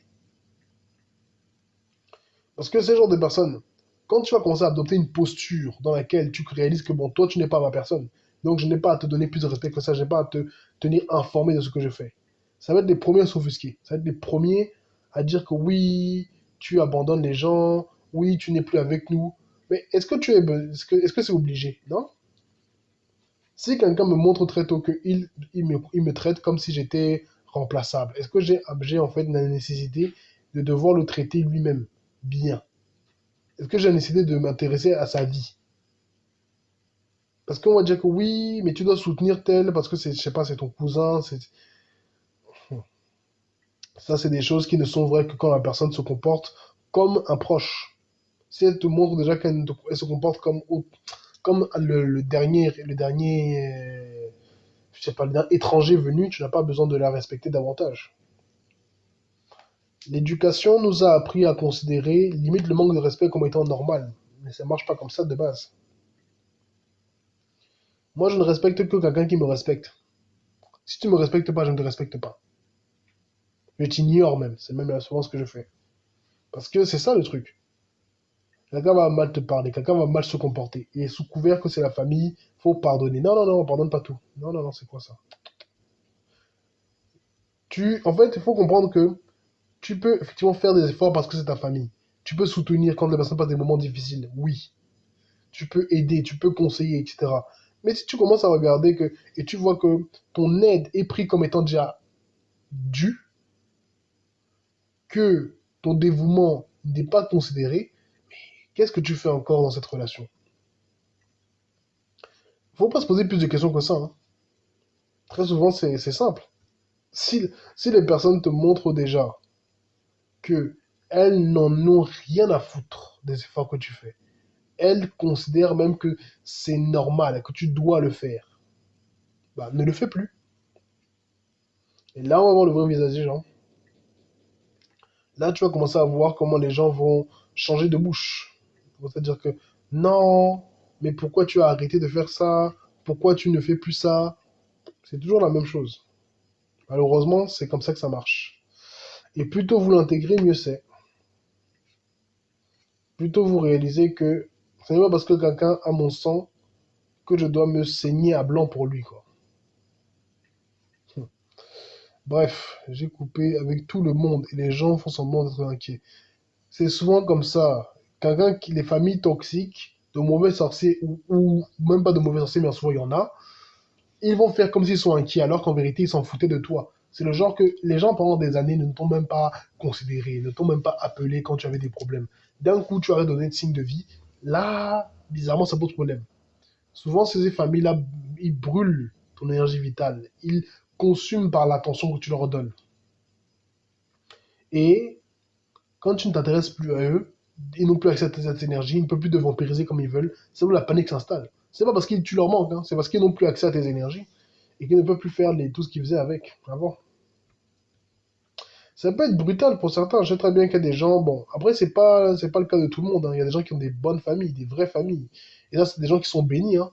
Parce que ces genres de personnes, quand tu vas commencer à adopter une posture dans laquelle tu réalises que bon, toi, tu n'es pas ma personne, donc je n'ai pas à te donner plus de respect que ça, je n'ai pas à te tenir informé de ce que je fais. Ça va être les premiers à s'offusquer. Ça va être les premiers à dire que oui, tu abandonnes les gens, oui, tu n'es plus avec nous. Mais est-ce que c'est obligé? Non? Si quelqu'un me montre très tôt qu'il me traite comme si j'étais remplaçable, est-ce que j'ai en fait la nécessité de devoir le traiter lui-même bien? Est-ce que j'ai la nécessité de m'intéresser à sa vie? Parce qu'on va dire que oui, mais tu dois soutenir tel parce que c'est, je sais pas, c'est ton cousin. Ça, c'est des choses qui ne sont vraies que quand la personne se comporte comme un proche. Si elle te montre déjà elle se comporte comme le dernier, je sais pas, le dernier étranger venu, tu n'as pas besoin de la respecter davantage. L'éducation nous a appris à considérer limite le manque de respect comme étant normal. Mais ça marche pas comme ça de base. Moi, je ne respecte que quelqu'un qui me respecte. Si tu me respectes pas, je ne te respecte pas. Je t'ignore même. C'est même souvent ce que je fais. Parce que c'est ça le truc. Quelqu'un va mal te parler, quelqu'un va mal se comporter. Et sous couvert que c'est la famille, faut pardonner. Non, non, non, on pardonne pas tout. Non, non, non, c'est quoi ça? En fait, il faut comprendre que tu peux effectivement faire des efforts parce que c'est ta famille. Tu peux soutenir quand la personne passe des moments difficiles. Oui. Tu peux aider, tu peux conseiller, etc. Mais si tu commences à regarder et tu vois que ton aide est prise comme étant déjà due, que ton dévouement n'est pas considéré, qu'est-ce que tu fais encore dans cette relation? Faut pas se poser plus de questions que ça, hein. Très souvent, c'est simple. Si les personnes te montrent déjà que elles n'en ont rien à foutre des efforts que tu fais, elles considèrent même que c'est normal, que tu dois le faire, bah, ne le fais plus. Et là, on va voir le vrai visage des gens. Là, tu vas commencer à voir comment les gens vont changer de bouche. Ils vont te dire que non, Mais pourquoi tu as arrêté de faire ça? Pourquoi tu ne fais plus ça? C'est toujours la même chose. Malheureusement, c'est comme ça que ça marche. Et plus tôt vous l'intégrez, mieux c'est. Plus tôt vous réalisez que ce n'est pas parce que quelqu'un a mon sang que je dois me saigner à blanc pour lui, quoi. Bref, j'ai coupé avec tout le monde et les gens font semblant d'être inquiets. C'est souvent comme ça. Les familles toxiques, de mauvais sorciers, ou même pas de mauvais sorciers, mais souvent il y en a, ils vont faire comme s'ils sont inquiets, alors qu'en vérité, ils s'en foutaient de toi. C'est le genre que les gens, pendant des années, ne t'ont même pas considéré, ne t'ont même pas appelé quand tu avais des problèmes. D'un coup, tu aurais donné de signe de vie. Là, bizarrement, ça pose problème. Souvent, ces familles-là, ils brûlent ton énergie vitale. Ils consument par l'attention que tu leur donnes. Et quand tu ne t'intéresses plus à eux, ils n'ont plus accès à cette énergie, ils ne peuvent plus te vampiriser comme ils veulent, c'est là où la panique s'installe. C'est pas parce que tu leur manques, hein, c'est parce qu'ils n'ont plus accès à tes énergies et qu'ils ne peuvent plus faire tout ce qu'ils faisaient avec avant. Ça peut être brutal pour certains. Je sais très bien qu'il y a des gens. Bon, après, c'est pas le cas de tout le monde, hein. Il y a des gens qui ont des bonnes familles, des vraies familles. Et là, c'est des gens qui sont bénis, hein.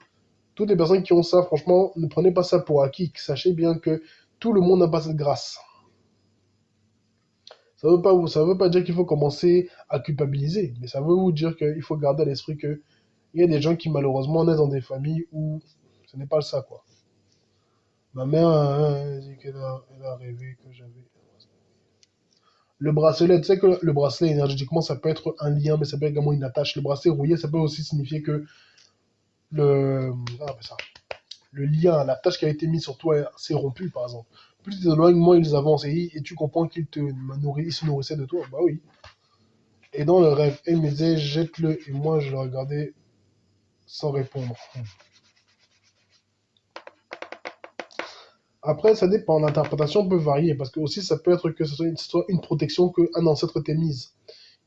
Toutes les personnes qui ont ça, franchement, ne prenez pas ça pour acquis. Sachez bien que tout le monde n'a pas cette grâce. Ça veut pas dire qu'il faut commencer à culpabiliser, mais ça veut vous dire qu'il faut garder à l'esprit que il y a des gens qui malheureusement naissent dans des familles où ce n'est pas ça, quoi. Ma mère a dit qu'elle a rêvé que j'avais. Le bracelet, tu sais que le bracelet énergétiquement, ça peut être un lien, mais ça peut être également une attache. Le bracelet rouillé, ça peut aussi signifier que ça, le lien, l'attache qui a été mise sur toi s'est rompue, par exemple. Plus tes éloignements ils avancent et tu comprends qu'ils ils se nourrissaient de toi, bah oui. Et dans le rêve, elle me disait jette-le, et moi je le regardais sans répondre. Après, ça dépend, l'interprétation peut varier, parce que aussi ça peut être que ce soit une protection qu'un ancêtre t'ait mise.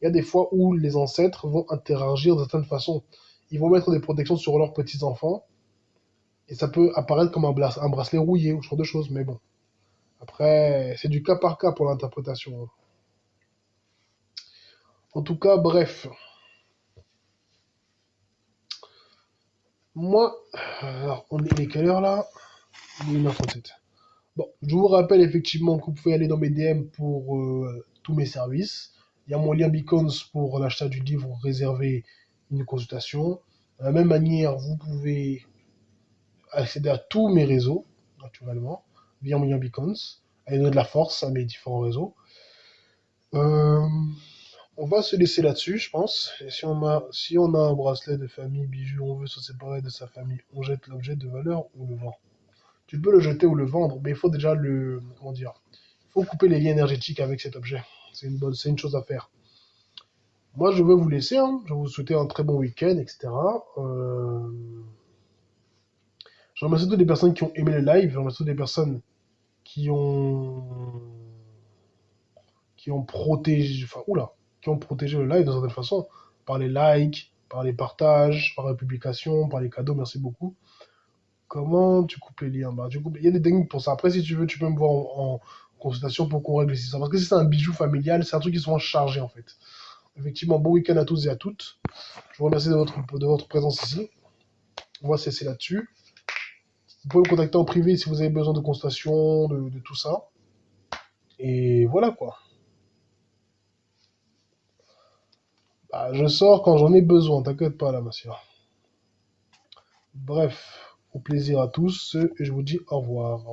Il y a des fois où les ancêtres vont interagir de certaines façons. Ils vont mettre des protections sur leurs petits-enfants, et ça peut apparaître comme un bracelet rouillé ou ce genre de choses, mais bon. Après, c'est du cas par cas pour l'interprétation. En tout cas, bref. Moi, alors, il est quelle heure là? Il est 1h37. Bon, je vous rappelle effectivement que vous pouvez aller dans mes DM pour tous mes services. Il y a mon lien Beacons pour l'achat du livre, réserver une consultation. De la même manière, vous pouvez accéder à tous mes réseaux, naturellement, via mon lien Beacons, et donner de la force à mes différents réseaux. Euh, on va se laisser là-dessus, je pense. Et si on a un bracelet de famille, bijou, on veut se séparer de sa famille, on jette l'objet de valeur ou le vend. Tu peux le jeter ou le vendre, mais il faut déjà comment dire, il faut couper les liens énergétiques avec cet objet. C'est une chose à faire. Moi, je veux vous laisser, hein. Je vais vous souhaiter un très bon week-end, etc. Je remercie toutes les personnes qui ont aimé le live. Je remercie toutes les personnes qui ont, qui ont protégé, enfin, oula, qui ont protégé le live d'une certaine façon, par les likes, par les partages, par les publications, par les cadeaux. Merci beaucoup. Comment tu coupes les liens? Bah, il y a des techniques pour ça. Après, si tu veux, tu peux me voir en consultation pour qu'on règle ça. Parce que si c'est un bijou familial, c'est un truc qui est souvent chargé en fait. Effectivement, bon week-end à tous et à toutes. Je vous remercie de votre présence ici. On va cesser là-dessus. Vous pouvez me contacter en privé si vous avez besoin de consultation, de tout ça. Et voilà quoi. Bah, je sors quand j'en ai besoin, t'inquiète pas là, ma soeur. Bref, au plaisir à tous et je vous dis au revoir.